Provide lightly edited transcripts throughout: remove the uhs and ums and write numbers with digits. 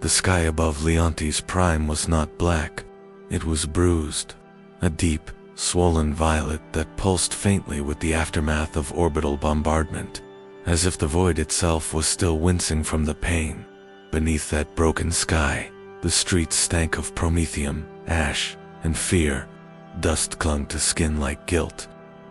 The sky above Leontes Prime was not black. It was bruised, a deep, swollen violet that pulsed faintly with the aftermath of orbital bombardment, as if the void itself was still wincing from the pain. Beneath that broken sky, the streets stank of promethium, ash, and fear. Dust clung to skin like guilt.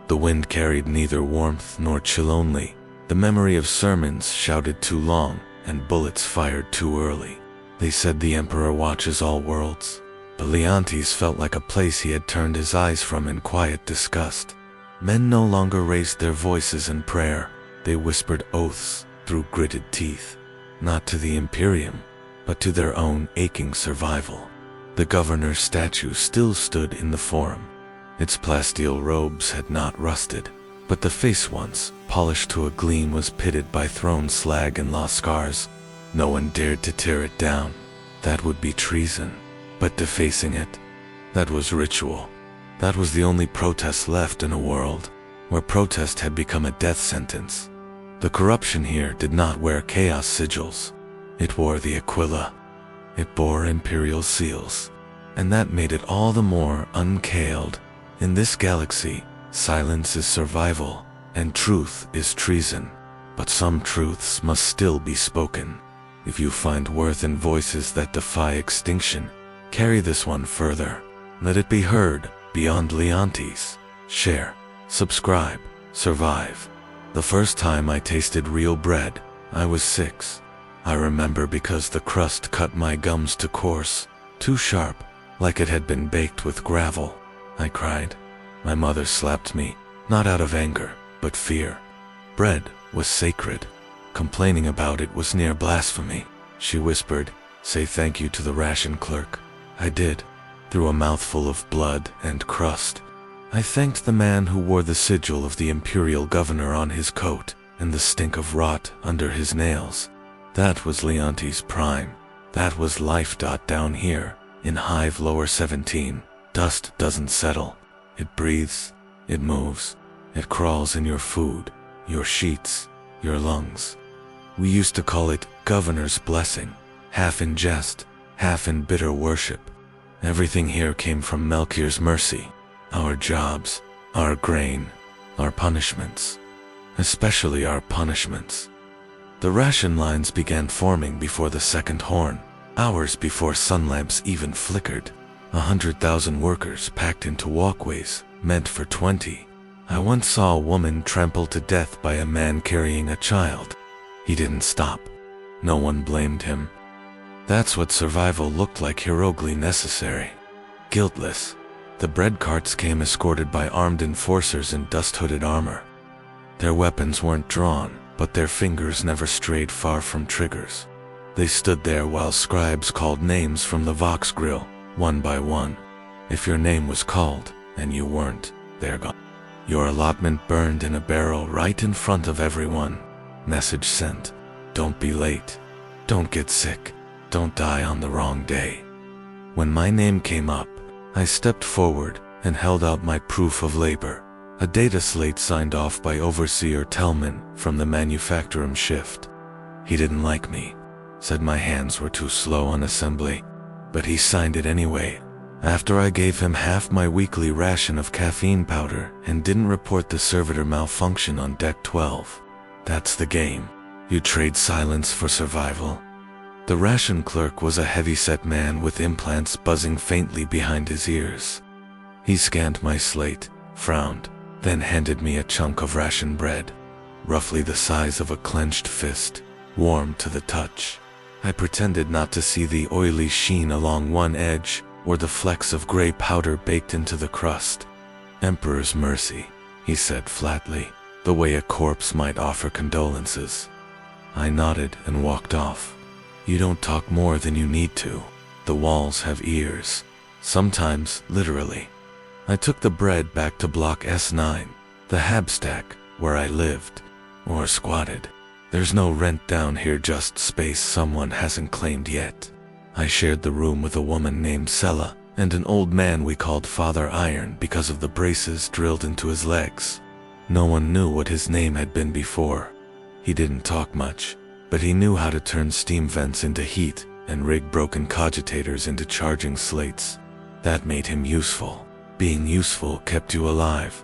The wind carried neither warmth nor chill, only the memory of sermons shouted too long and bullets fired too early. They said the Emperor watches all worlds, but Leontes felt like a place he had turned his eyes from in quiet disgust. Men no longer raised their voices in prayer. They whispered oaths through gritted teeth, not to the Imperium, but to their own aching survival. The governor's statue still stood in the forum. Its plasteel robes had not rusted, but the face, once polished to a gleam, was pitted by thrown slag and lost scars. No one dared to tear it down. That would be treason. But defacing it, that was ritual. That was the only protest left in a world where protest had become a death sentence. The corruption here did not wear chaos sigils. It wore the Aquila. It bore imperial seals. And that made it all the more uncaled. In this galaxy, silence is survival, and truth is treason. But some truths must still be spoken. If you find worth in voices that defy extinction, carry this one further. Let it be heard beyond Leontes. Share, subscribe, survive. The first time I tasted real bread, I was 6. I remember because the crust cut my gums to coarse, too sharp, like it had been baked with gravel. I cried. My mother slapped me, not out of anger, but fear. Bread was sacred. Complaining about it was near blasphemy. She whispered, "Say thank you to the ration clerk." I did, through a mouthful of blood and crust. I thanked the man who wore the sigil of the Imperial Governor on his coat and the stink of rot under his nails. That was Leontes Prime. That was life. Down here, in Hive Lower 17, dust doesn't settle. It breathes, it moves, it crawls in your food, your sheets, your lungs. We used to call it Governor's Blessing, half in jest, half in bitter worship. Everything here came from Melkir's mercy. Our jobs, our grain, our punishments. Especially our punishments. The ration lines began forming before the second horn, hours before sun lamps even flickered. 100,000 workers packed into walkways, meant for 20. I once saw a woman trampled to death by a man carrying a child. He didn't stop. No one blamed him. That's what survival looked like, heroically necessary. Guiltless. The bread carts came escorted by armed enforcers in dust-hooded armor. Their weapons weren't drawn, but their fingers never strayed far from triggers. They stood there while scribes called names from the Vox grill, one by one. If your name was called, and you weren't, they're gone. Your allotment burned in a barrel right in front of everyone. Message sent. Don't be late. Don't get sick. Don't die on the wrong day. When my name came up, I stepped forward and held out my proof of labor, a data slate signed off by Overseer Tellman from the manufacturum shift. He didn't like me, said my hands were too slow on assembly, but he signed it anyway. After I gave him half my weekly ration of caffeine powder and didn't report the servitor malfunction on deck 12. That's the game. You trade silence for survival. The ration clerk was a heavy-set man with implants buzzing faintly behind his ears. He scanned my slate, frowned, then handed me a chunk of ration bread, roughly the size of a clenched fist, warm to the touch. I pretended not to see the oily sheen along one edge or the flecks of gray powder baked into the crust. "Emperor's mercy," he said flatly, the way a corpse might offer condolences. I nodded and walked off. You don't talk more than you need to. The walls have ears. Sometimes, literally. I took the bread back to Block S9, the Habstack, where I lived, or squatted. There's no rent down here, just space someone hasn't claimed yet. I shared the room with a woman named Sella and an old man we called Father Iron because of the braces drilled into his legs. No one knew what his name had been before. He didn't talk much, but he knew how to turn steam vents into heat and rig broken cogitators into charging slates. That made him useful. Being useful kept you alive.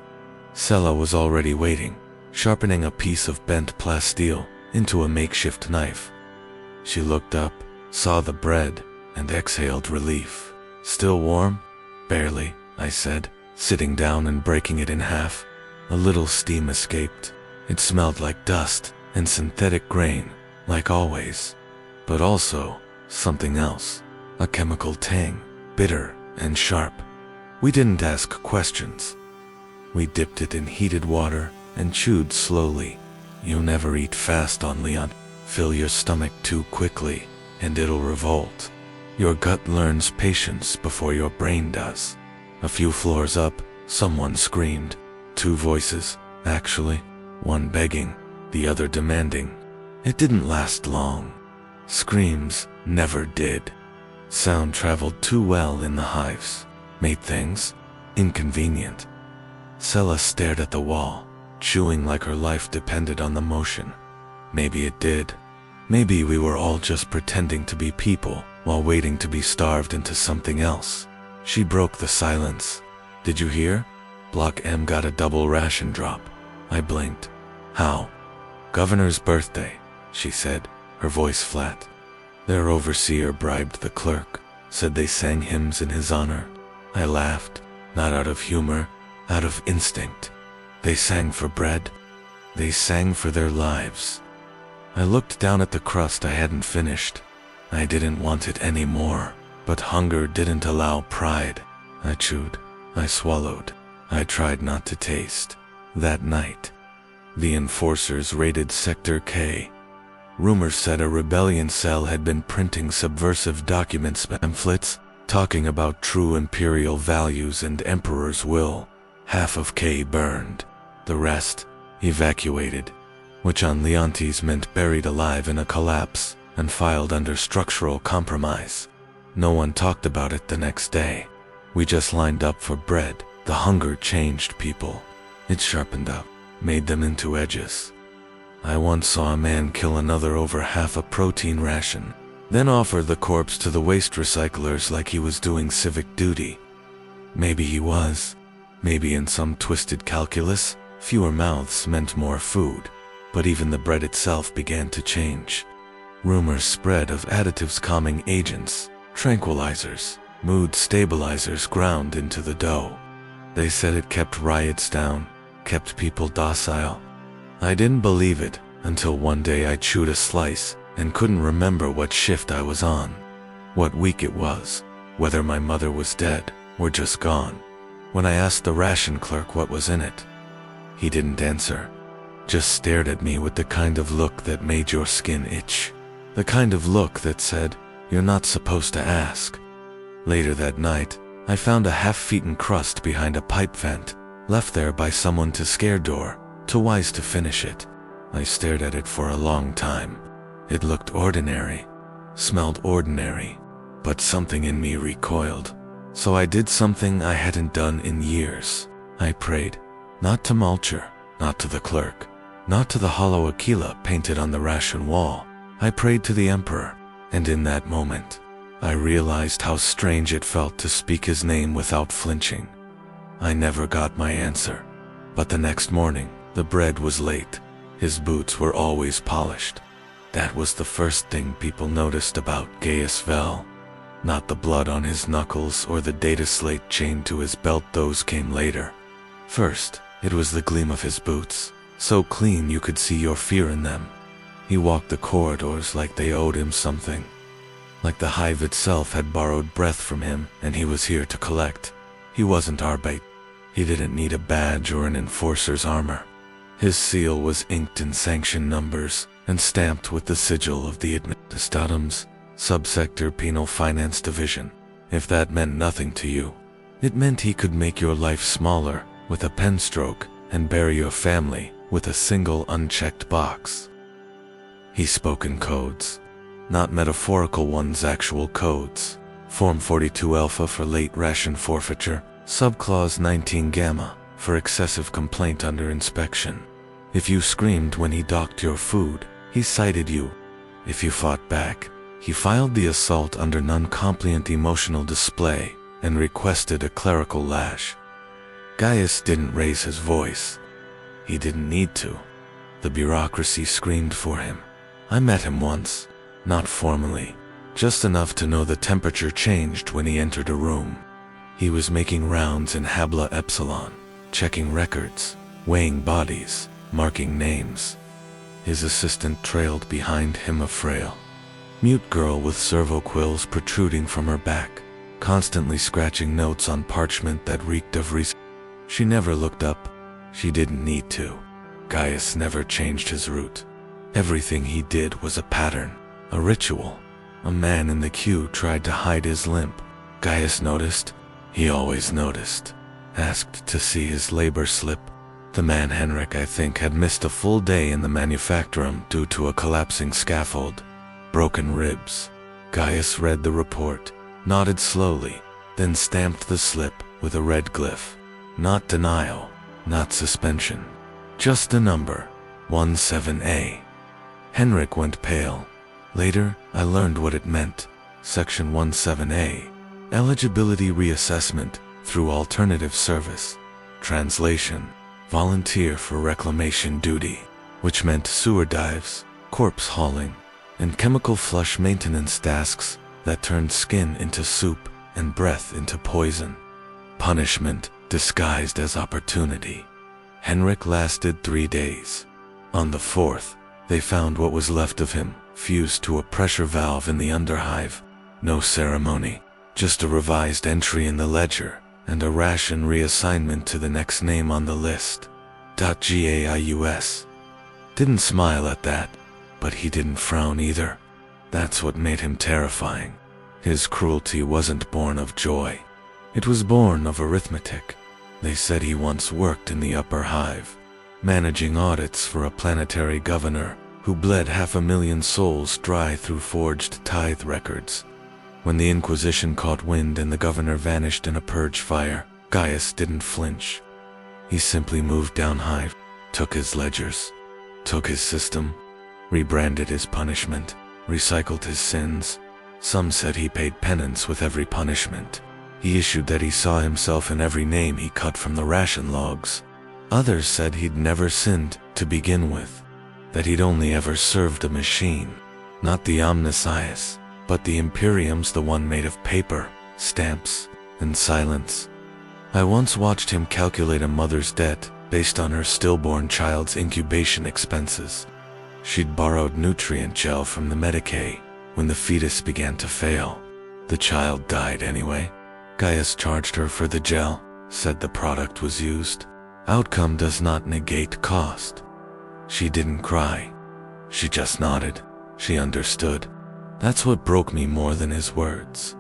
Sella was already waiting, sharpening a piece of bent plasteel into a makeshift knife. She looked up, saw the bread, and exhaled relief. Still warm? Barely, I said, sitting down and breaking it in half. A little steam escaped. It smelled like dust and synthetic grain, like always. But also something else. A chemical tang, bitter and sharp. We didn't ask questions. We dipped it in heated water and chewed slowly. You never eat fast on Leon. Fill your stomach too quickly, and it'll revolt. Your gut learns patience before your brain does. A few floors up, someone screamed. 2 voices, actually. One begging, the other demanding. It didn't last long. Screams never did. Sound traveled too well in the hives. Made things inconvenient. Sella stared at the wall, chewing like her life depended on the motion. Maybe it did. Maybe we were all just pretending to be people while waiting to be starved into something else. She broke the silence. Did you hear? Block M got a double ration drop. I blinked. How? Governor's birthday, she said, her voice flat. Their overseer bribed the clerk, said they sang hymns in his honor. I laughed, not out of humor, out of instinct. They sang for bread. They sang for their lives. I looked down at the crust I hadn't finished. I didn't want it anymore, but hunger didn't allow pride. I chewed. I swallowed. I tried not to taste. That night, the enforcers raided Sector K. Rumors said a rebellion cell had been printing subversive pamphlets, talking about true imperial values and emperor's will. Half of K burned. The rest, evacuated, which on Leontes meant buried alive in a collapse and filed under structural compromise. No one talked about it the next day. We just lined up for bread. The hunger changed people. It sharpened up, made them into edges. I once saw a man kill another over half a protein ration, then offer the corpse to the waste recyclers like he was doing civic duty. Maybe he was. Maybe in some twisted calculus, fewer mouths meant more food. But even the bread itself began to change. Rumors spread of additives, calming agents, tranquilizers, mood stabilizers ground into the dough. They said it kept riots down, kept people docile. I didn't believe it until one day I chewed a slice and couldn't remember what shift I was on, what week it was, whether my mother was dead or just gone. When I asked the ration clerk what was in it, he didn't answer. Just stared at me with the kind of look that made your skin itch. The kind of look that said, you're not supposed to ask. Later that night, I found a half-eaten crust behind a pipe vent, left there by someone to scare door, too wise to finish it. I stared at it for a long time. It looked ordinary, smelled ordinary, but something in me recoiled. So I did something I hadn't done in years. I prayed, not to Mulcher, not to the clerk, not to the hollow Aquila painted on the ration wall. I prayed to the Emperor, and in that moment, I realized how strange it felt to speak his name without flinching. I never got my answer, but the next morning, the bread was late. His boots were always polished. That was the first thing people noticed about Gaius Vel. Not the blood on his knuckles or the data slate chained to his belt, those came later. First, it was the gleam of his boots, so clean you could see your fear in them. He walked the corridors like they owed him something. Like the hive itself had borrowed breath from him and he was here to collect. He wasn't Arbeit. He didn't need a badge or an enforcer's armor. His seal was inked in sanction numbers and stamped with the sigil of the Administratums, Subsector Penal Finance Division. If that meant nothing to you, it meant he could make your life smaller with a pen stroke and bury your family with a single unchecked box. He spoke in codes, not metaphorical ones, actual codes. Form 42 Alpha for late ration forfeiture, Subclause 19 Gamma for excessive complaint under inspection. If you screamed when he docked your food, he cited you. If you fought back, He filed the assault under non-compliant emotional display and requested a clerical lash. Gaius didn't raise his voice. He didn't need to. The bureaucracy screamed for him. I met him once, not formally, just enough to know the temperature changed when he entered a room. He was making rounds in Habla Epsilon, checking records, weighing bodies, marking names. His assistant trailed behind him, a frail, mute girl with servo quills protruding from her back, constantly scratching notes on parchment that reeked of research. She never looked up. She didn't need to. Gaius never changed his route. Everything he did was a pattern, a ritual. A man in the queue tried to hide his limp. Gaius noticed. He always noticed. Asked to see his labor slip. The man Henrik, I think, had missed a full day in the manufactorum due to a collapsing scaffold. Broken ribs. Gaius read the report, nodded slowly, then stamped the slip with a red glyph. Not denial, not suspension. Just a number, 17A. Henrik went pale. Later, I learned what it meant. Section 17A. Eligibility reassessment through alternative service. Translation: volunteer for reclamation duty, which meant sewer dives, corpse hauling, and chemical flush maintenance tasks that turned skin into soup and breath into poison. Punishment disguised as opportunity. Henrik lasted 3 days. On the 4th, they found what was left of him, fused to a pressure valve in the underhive. No ceremony, just a revised entry in the ledger, and a ration reassignment to the next name on the list. Gaius didn't smile at that, but he didn't frown either. That's what made him terrifying. His cruelty wasn't born of joy. It was born of arithmetic. They said he once worked in the upper hive, managing audits for a planetary governor who bled 500,000 souls dry through forged tithe records. When the Inquisition caught wind and the governor vanished in a purge fire, Gaius didn't flinch. He simply moved down hive, took his ledgers, took his system, rebranded his punishment, recycled his sins. Some said he paid penance with every punishment. He issued that he saw himself in every name he cut from the ration logs. Others said he'd never sinned to begin with, that he'd only ever served a machine, not the omniscience, but the Imperium's, the one made of paper, stamps, and silence. I once watched him calculate a mother's debt based on her stillborn child's incubation expenses. She'd borrowed nutrient gel from the Medicaid when the fetus began to fail. The child died anyway. Gaius charged her for the gel, said the product was used. Outcome does not negate cost. She didn't cry. She just nodded. She understood. That's what broke me more than his words.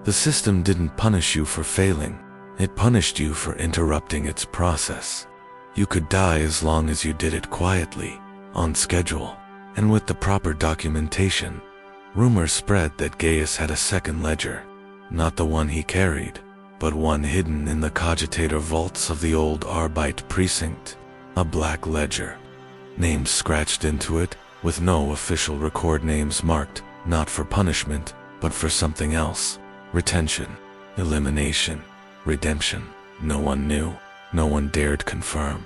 The system didn't punish you for failing. It punished you for interrupting its process. You could die as long as you did it quietly, on schedule, and with the proper documentation. Rumors spread that Gaius had a second ledger, not the one he carried, but one hidden in the cogitator vaults of the old Arbite precinct, a black ledger. Names scratched into it, with no official record names marked, not for punishment, but for something else. Retention, elimination, redemption. No one knew, no one dared confirm.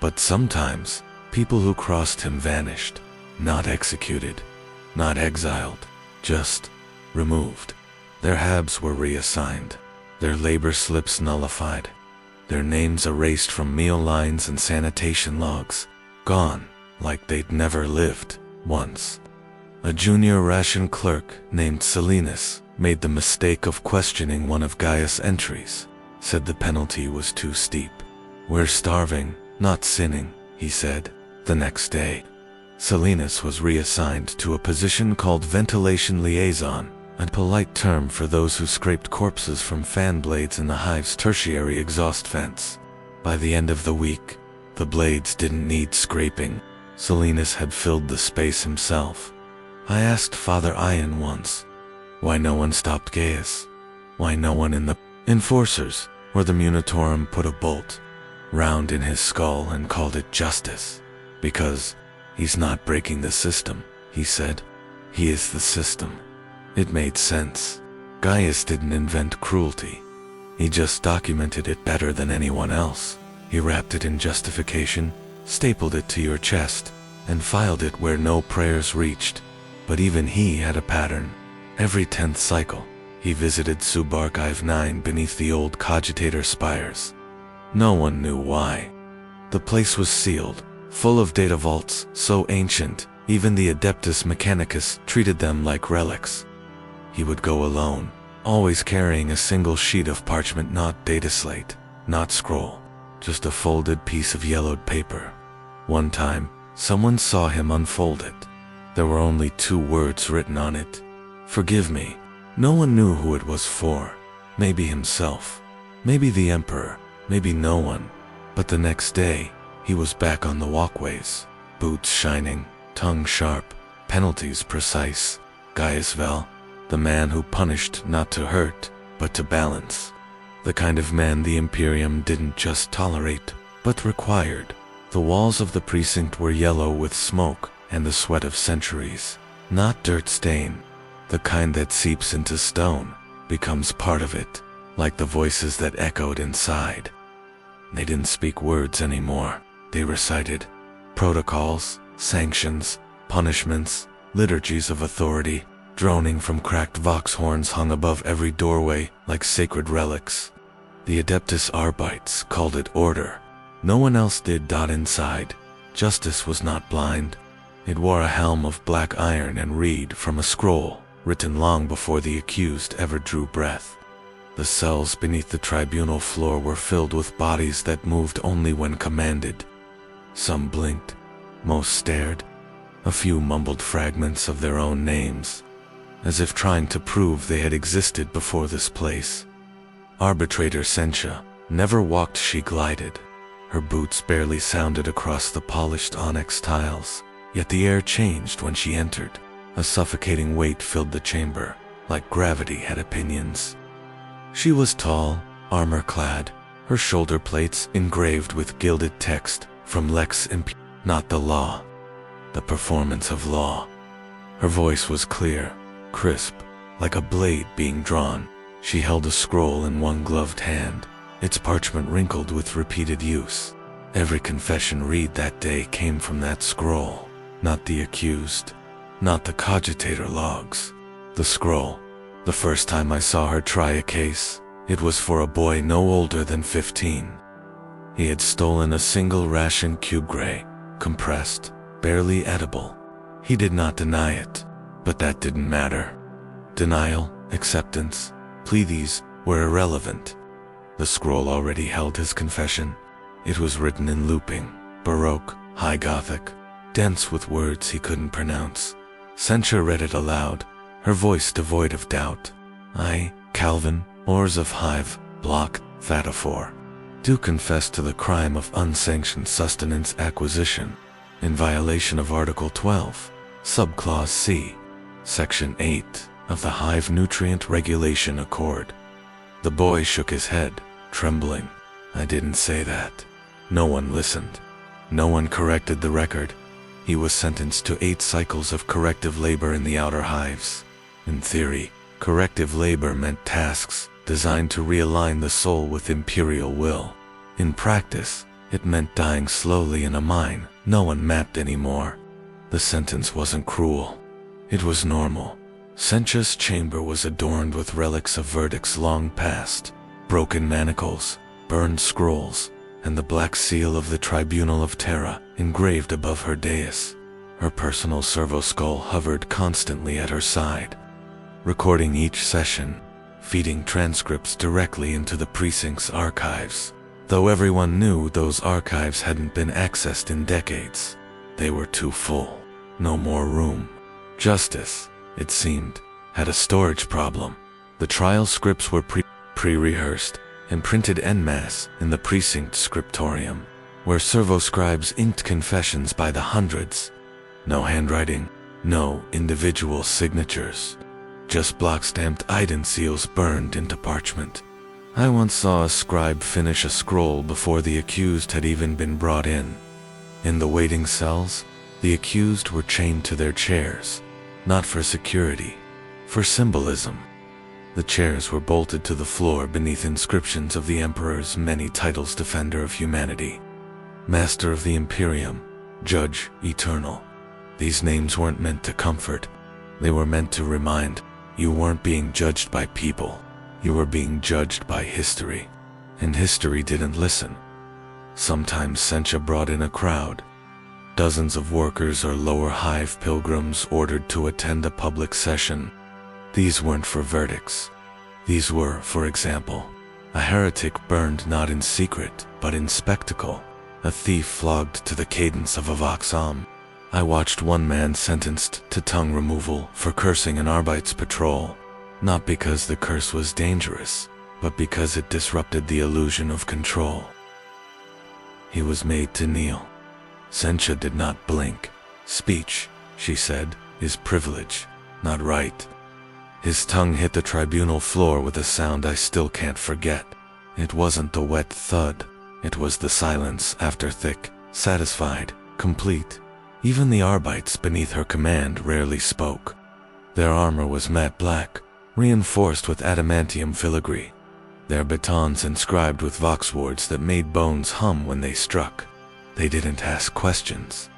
But sometimes, people who crossed him vanished, not executed, not exiled, just removed. Their habs were reassigned, their labor slips nullified, their names erased from meal lines and sanitation logs, gone like they'd never lived once. A junior ration clerk named Selinus made the mistake of questioning one of Gaius' entries, said the penalty was too steep. "We're starving, not sinning," he said. The next day, Selinus was reassigned to a position called ventilation liaison, a polite term for those who scraped corpses from fan blades in the hive's tertiary exhaust vents. By the end of the week, the blades didn't need scraping. Selinus had filled the space himself. I asked Father Ian once, why no one stopped Gaius? Why no one in the enforcers or the Munitorum put a bolt round in his skull and called it justice? Because he's not breaking the system, he said. He is the system. It made sense. Gaius didn't invent cruelty. He just documented it better than anyone else. He wrapped it in justification, stapled it to your chest, and filed it where no prayers reached. But even he had a pattern. Every 10th cycle, he visited Subarchive 9 beneath the old cogitator spires. No one knew why. The place was sealed, full of data vaults so ancient, even the Adeptus Mechanicus treated them like relics. He would go alone, always carrying a single sheet of parchment, not data slate, not scroll, just a folded piece of yellowed paper. One time, someone saw him unfold it. There were only 2 words written on it. Forgive me. No one knew who it was for. Maybe himself. Maybe the Emperor. Maybe no one. But the next day, he was back on the walkways. Boots shining, tongue sharp, penalties precise. Gaius Vel, the man who punished not to hurt, but to balance. The kind of man the Imperium didn't just tolerate, but required. The walls of the precinct were yellow with smoke and the sweat of centuries. Not dirt stain. The kind that seeps into stone, becomes part of it, like the voices that echoed inside. They didn't speak words anymore. They recited protocols, sanctions, punishments, liturgies of authority, droning from cracked vox horns hung above every doorway like sacred relics. The Adeptus Arbites called it order. No one else did. Inside, justice was not blind. It wore a helm of black iron and read from a scroll written long before the accused ever drew breath. The cells beneath the tribunal floor were filled with bodies that moved only when commanded. Some blinked, most stared. A few mumbled fragments of their own names, as if trying to prove they had existed before this place. Arbitrator Sentia never walked, she glided. Her boots barely sounded across the polished onyx tiles, yet the air changed when she entered. A suffocating weight filled the chamber, like gravity had opinions. She was tall, armor-clad, her shoulder plates engraved with gilded text from Lex Imperium, not the law, the performance of law. Her voice was clear, crisp, like a blade being drawn. She held a scroll in one gloved hand, its parchment wrinkled with repeated use. Every confession read that day came from that scroll, not the accused, not the cogitator logs. The scroll. The first time I saw her try a case, it was for a boy no older than 15. He had stolen a single ration cube gray, compressed, barely edible. He did not deny it, but that didn't matter. Denial, acceptance, pleadings were irrelevant. The scroll already held his confession. It was written in looping, Baroque, High Gothic, dense with words he couldn't pronounce. Sentia read it aloud, her voice devoid of doubt. I, Calvin, Ors of Hive, Block, Thataphor, do confess to the crime of unsanctioned sustenance acquisition, in violation of Article 12, Subclause C, Section 8 of the Hive Nutrient Regulation Accord. The boy shook his head, trembling. I didn't say that. No one listened. No one corrected the record. He was sentenced to 8 cycles of corrective labor in the outer hives. In theory, corrective labor meant tasks designed to realign the soul with imperial will. In practice, it meant dying slowly in a mine no one mapped anymore. The sentence wasn't cruel. It was normal. Sentia's chamber was adorned with relics of verdicts long past, broken manacles, burned scrolls, and the black seal of the Tribunal of Terra engraved above her dais. Her personal servo skull hovered constantly at her side, recording each session, feeding transcripts directly into the precinct's archives. Though everyone knew those archives hadn't been accessed in decades, they were too full. No more room. Justice, it seemed, had a storage problem. The trial scripts were pre-rehearsed and printed en masse in the precinct scriptorium, where servo-scribes inked confessions by the hundreds. No handwriting, no individual signatures, just block-stamped ident seals burned into parchment. I once saw a scribe finish a scroll before the accused had even been brought in. In the waiting cells, the accused were chained to their chairs, not for security, for symbolism. The chairs were bolted to the floor beneath inscriptions of the Emperor's many titles: Defender of Humanity, Master of the Imperium, Judge Eternal. These names weren't meant to comfort. They were meant to remind you weren't being judged by people. You were being judged by history. And history didn't listen. Sometimes Sencha brought in a crowd. Dozens of workers or lower hive pilgrims ordered to attend a public session. These weren't for verdicts. These were, for example, a heretic burned not in secret, but in spectacle, a thief flogged to the cadence of a vox om. I watched one man sentenced to tongue removal for cursing an Arbeits patrol, not because the curse was dangerous, but because it disrupted the illusion of control. He was made to kneel. Sencha did not blink. Speech, she said, is privilege, not right. His tongue hit the tribunal floor with a sound I still can't forget. It wasn't the wet thud. It was the silence after thick, satisfied, complete. Even the Arbeits beneath her command rarely spoke. Their armor was matte black, reinforced with adamantium filigree. Their batons inscribed with vox words that made bones hum when they struck. They didn't ask questions.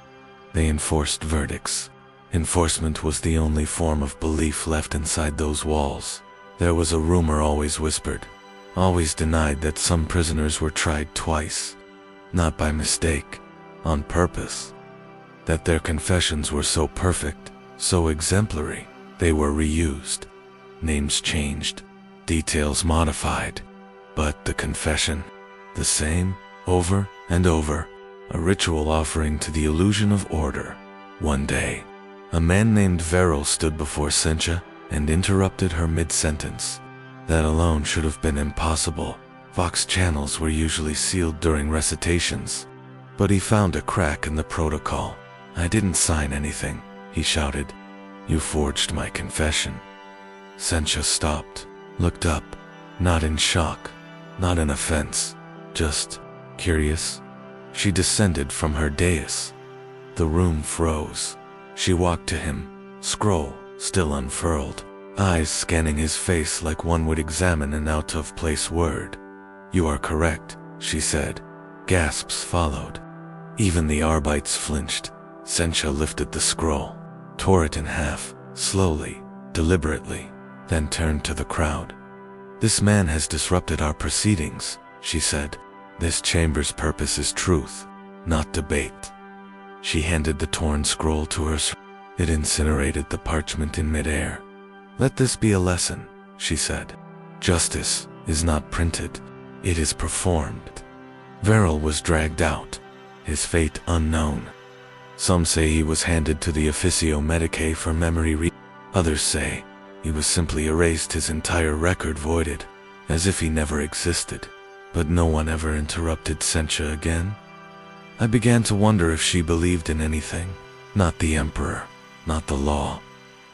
They enforced verdicts. Enforcement was the only form of belief left inside those walls. There was a rumor always whispered, always denied, that some prisoners were tried twice. Not by mistake, on purpose. That their confessions were so perfect, so exemplary, they were reused. Names changed, details modified, but the confession, the same, over and over, a ritual offering to the illusion of order. One day, a man named Veril stood before Sencha and interrupted her mid-sentence. That alone should have been impossible. Vox channels were usually sealed during recitations, but he found a crack in the protocol. "I didn't sign anything," he shouted. "You forged my confession." Sencha stopped, looked up, not in shock, not in offense, just curious. She descended from her dais. The room froze. She walked to him, scroll still unfurled, eyes scanning his face like one would examine an out-of-place word. "You are correct," she said. Gasps followed. Even the Arbeits flinched. Sencha lifted the scroll, tore it in half, slowly, deliberately, then turned to the crowd. "This man has disrupted our proceedings," she said. "This chamber's purpose is truth, not debate." She handed the torn scroll to her. It incinerated the parchment in midair. "Let this be a lesson," she said. "Justice is not printed, it is performed." Veril was dragged out, his fate unknown. Some say he was handed to the Officio Medicae for memory Others say he was simply erased, his entire record voided, as if he never existed. But no one ever interrupted Sencha again. I began to wonder if she believed in anything. Not the Emperor, not the law,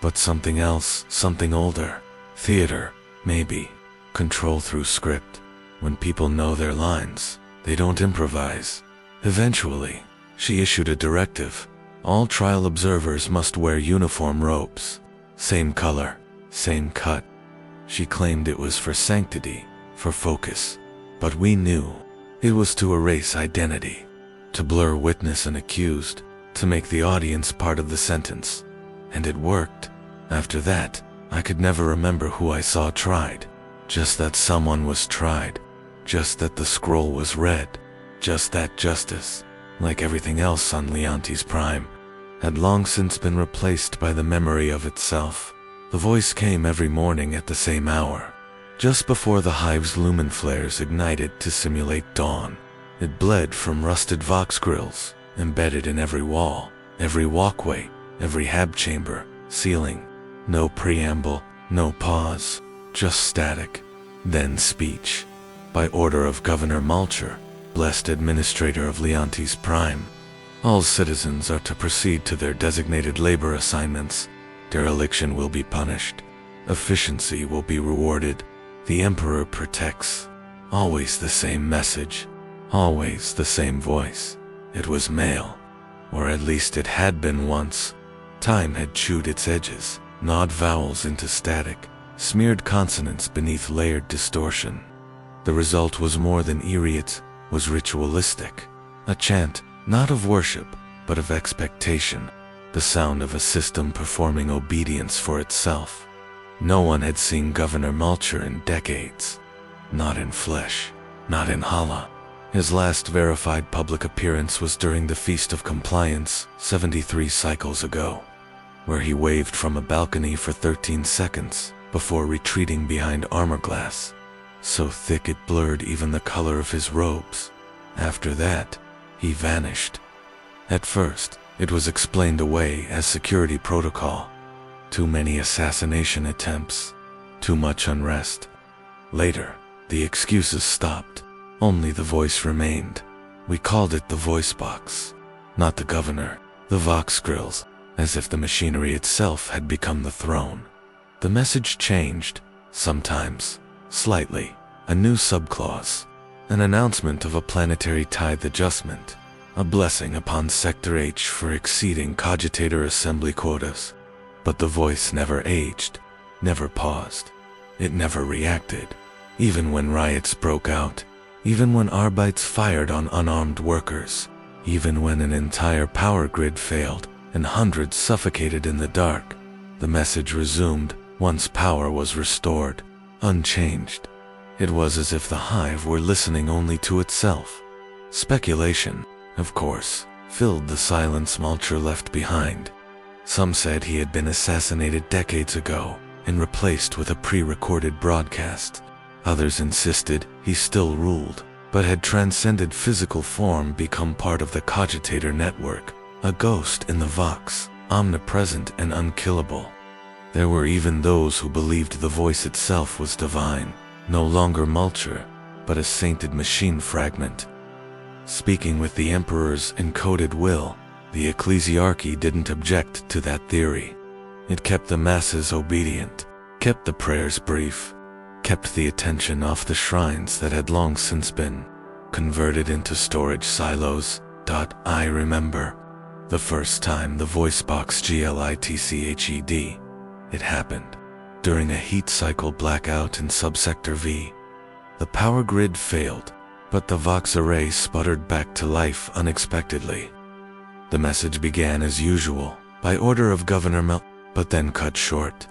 but something else, something older. Theater, maybe. Control through script. When people know their lines, they don't improvise. Eventually, she issued a directive. All trial observers must wear uniform robes. Same color, same cut. She claimed it was for sanctity, for focus. But we knew it was to erase identity, to blur witness and accused, to make the audience part of the sentence. And it worked. After that, I could never remember who I saw tried. Just that someone was tried. Just that the scroll was read. Just that justice, like everything else on Leontes Prime, had long since been replaced by the memory of itself. The voice came every morning at the same hour, just before the hive's lumen flares ignited to simulate dawn. It bled from rusted vox grills, embedded in every wall, every walkway, every hab chamber, ceiling. No preamble, no pause, just static. Then speech. By order of Governor Malcher, blessed administrator of Leontes Prime, all citizens are to proceed to their designated labor assignments. Dereliction will be punished. Efficiency will be rewarded. The Emperor protects. Always the same message. Always the same voice. It was male. Or at least it had been once. Time had chewed its edges. gnawed vowels into static, smeared consonants beneath layered distortion. The result was more than eerie, it was ritualistic. A chant, not of worship, but of expectation. The sound of a system performing obedience for itself. No one had seen Governor Mulcher in decades. Not in flesh, not in Hala. His last verified public appearance was during the Feast of Compliance, 73 cycles ago, where he waved from a balcony for 13 seconds before retreating behind armor glass, so thick it blurred even the color of his robes. After that, he vanished. At first, it was explained away as security protocol. Too many assassination attempts, too much unrest. Later, the excuses stopped. Only the voice remained. We called it the voice box. Not the governor, the vox grills, as if the machinery itself had become the throne. The message changed, sometimes, slightly, a new subclause, an announcement of a planetary tithe adjustment, a blessing upon Sector H for exceeding cogitator assembly quotas. But the voice never aged, never paused. It never reacted, even when riots broke out, even when Arbeits fired on unarmed workers, even when an entire power grid failed and hundreds suffocated in the dark. The message resumed once power was restored, unchanged. It was as if the hive were listening only to itself. Speculation, of course, filled the silence Mulcher left behind. Some said he had been assassinated decades ago and replaced with a pre-recorded broadcast. Others insisted he still ruled, but had transcended physical form, become part of the cogitator network, a ghost in the vox, omnipresent and unkillable. There were even those who believed the voice itself was divine, no longer Mulcher, but a sainted machine fragment. Speaking with the Emperor's encoded will, the Ecclesiarchy didn't object to that theory. It kept the masses obedient, kept the prayers brief, kept the attention off the shrines that had long since been converted into storage silos. I remember the first time the voice box glitched. It happened during a heat cycle blackout in subsector V. The power grid failed, but the Vox array sputtered back to life unexpectedly. The message began as usual, by order of Governor Mel, but then cut short.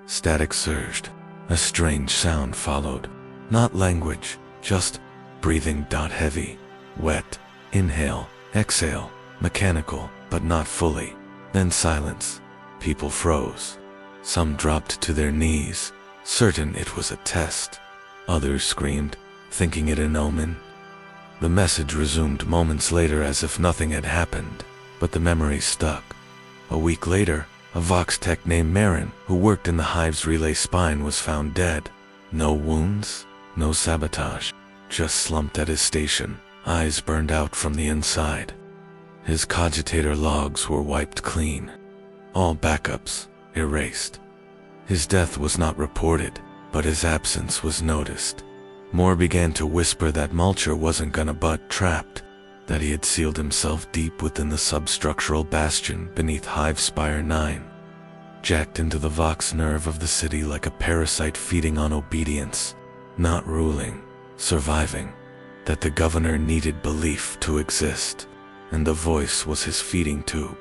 Static surged. A strange sound followed. Not language, just breathing. Heavy, wet, inhale, exhale, mechanical, but not fully. Then silence. People froze. Some dropped to their knees, certain it was a test. Others screamed, thinking it an omen. The message resumed moments later as if nothing had happened, but the memory stuck. A week later, a Vox tech named Marin, who worked in the hive's relay spine, was found dead. No wounds, no sabotage, just slumped at his station, eyes burned out from the inside. His cogitator logs were wiped clean. All backups erased. His death was not reported, but his absence was noticed. More began to whisper that Mulcher wasn't gonna butt trapped, that he had sealed himself deep within the substructural bastion beneath Hive Spire 9, jacked into the vox nerve of the city like a parasite feeding on obedience, not ruling, surviving, that the governor needed belief to exist, and the voice was his feeding tube.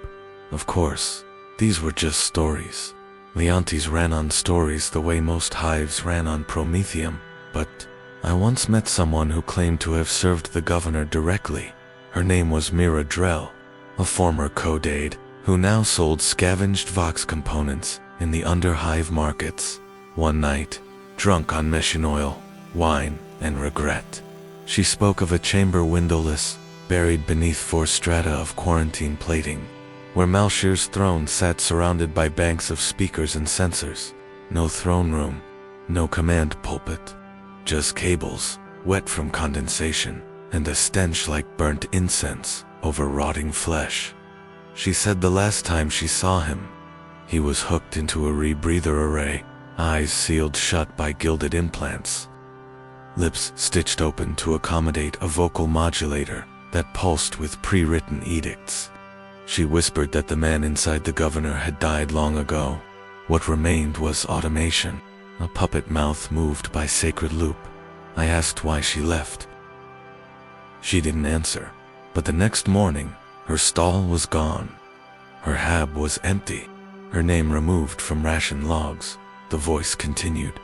Of course, these were just stories. Leontes ran on stories the way most hives ran on Prometheum, but I once met someone who claimed to have served the governor directly. Her name was Mira Drell, a former Codade, who now sold scavenged Vox components in the Underhive markets. One night, drunk on mission oil, wine, and regret, she spoke of a chamber windowless, buried beneath 4 strata of quarantine plating, where Malshir's throne sat surrounded by banks of speakers and sensors. No throne room, no command pulpit, just cables, wet from condensation, and a stench like burnt incense over rotting flesh. She said the last time she saw him, he was hooked into a rebreather array, eyes sealed shut by gilded implants, lips stitched open to accommodate a vocal modulator that pulsed with pre-written edicts. She whispered that the man inside the governor had died long ago, What remained was automation, a puppet mouth moved by sacred loop. I asked why she left. She didn't answer, but the next morning, her stall was gone. Her hab was empty, her name removed from ration logs. The voice continued.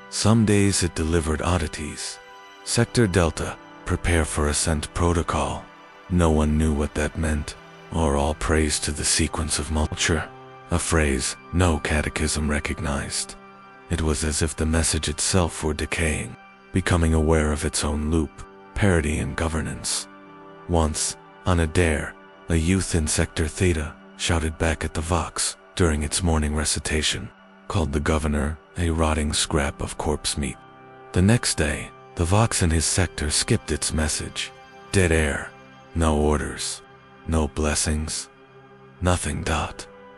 Some days it delivered oddities. Sector Delta, prepare for ascent protocol. No one knew what that meant, or all praise to the sequence of multure, a phrase no catechism recognized. It was as if the message itself were decaying, becoming aware of its own loop, parody and governance. Once, on a dare, a youth in Sector Theta shouted back at the Vox during its morning recitation, called the governor a rotting scrap of corpse meat. The next day, the Vox in his sector skipped its message. Dead air. No orders. No blessings. Nothing.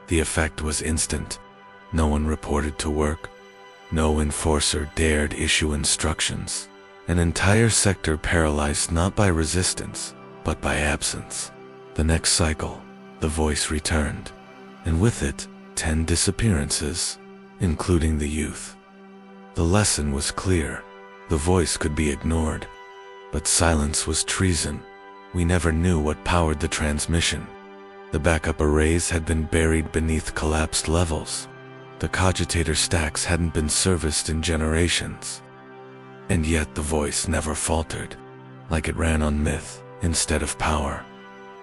The effect was instant. No one reported to work. No enforcer dared issue instructions. An entire sector paralyzed not by resistance, but by absence. The next cycle, the voice returned, and with it, 10 disappearances, including the youth. The lesson was clear. The voice could be ignored, but silence was treason. We never knew what powered the transmission. The backup arrays had been buried beneath collapsed levels. The cogitator stacks hadn't been serviced in generations. And yet the voice never faltered, like it ran on myth instead of power.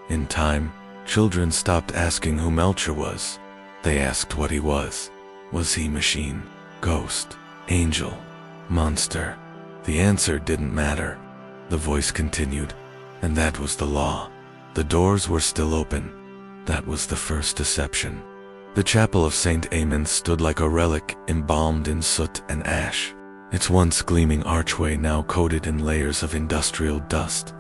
In time, children stopped asking who Melcher was. They asked what he was. Was he machine, ghost, angel, monster? The answer didn't matter. The voice continued, and that was the law. The doors were still open. That was the first deception. The chapel of St. Amon stood like a relic embalmed in soot and ash, its once gleaming archway now coated in layers of industrial dust.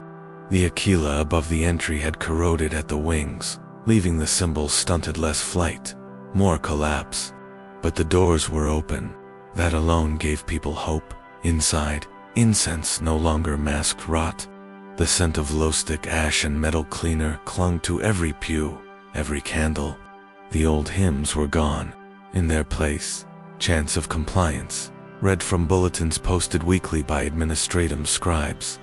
The Aquila above the entry had corroded at the wings, leaving the symbol stunted. Less flight, more collapse. But the doors were open. That alone gave people hope. Inside, incense no longer masked rot. The scent of low-stick ash and metal cleaner clung to every pew, every candle. The old hymns were gone. In their place, chants of compliance, read from bulletins posted weekly by administratum scribes.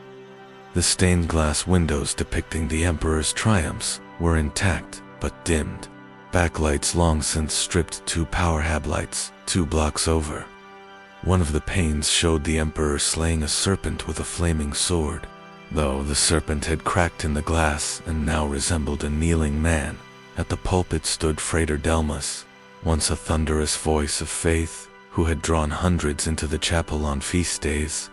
The stained glass windows depicting the emperor's triumphs were intact, but dimmed. Backlights long since stripped 2 power hab lights, 2 blocks over. One of the panes showed the emperor slaying a serpent with a flaming sword, though the serpent had cracked in the glass and now resembled a kneeling man. At the pulpit stood Frater Delmas, once a thunderous voice of faith, who had drawn hundreds into the chapel on feast days.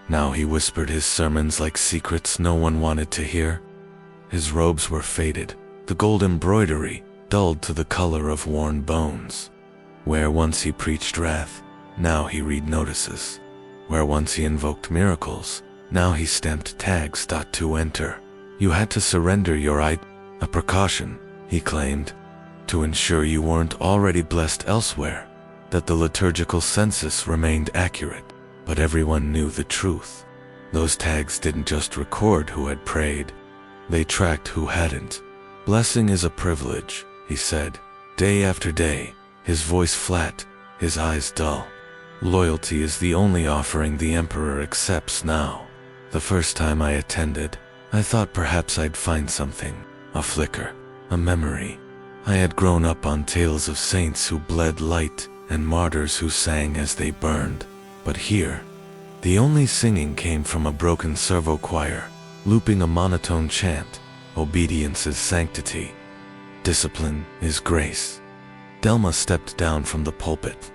Now he whispered his sermons like secrets no one wanted to hear. His robes were faded, the gold embroidery dulled to the color of worn bones. Where once he preached wrath, now he read notices. Where once he invoked miracles, now he stamped tags. To enter, you had to surrender your a precaution, he claimed, to ensure you weren't already blessed elsewhere, that the liturgical census remained accurate. But everyone knew the truth. Those tags didn't just record who had prayed, they tracked who hadn't. Blessing is a privilege, he said, day after day, his voice flat, his eyes dull. Loyalty is the only offering the emperor accepts now. The first time I attended, I thought perhaps I'd find something, a flicker, a memory. I had grown up on tales of saints who bled light and martyrs who sang as they burned. But here, the only singing came from a broken servo choir, looping a monotone chant. Obedience is sanctity. Discipline is grace. Delma stepped down from the pulpit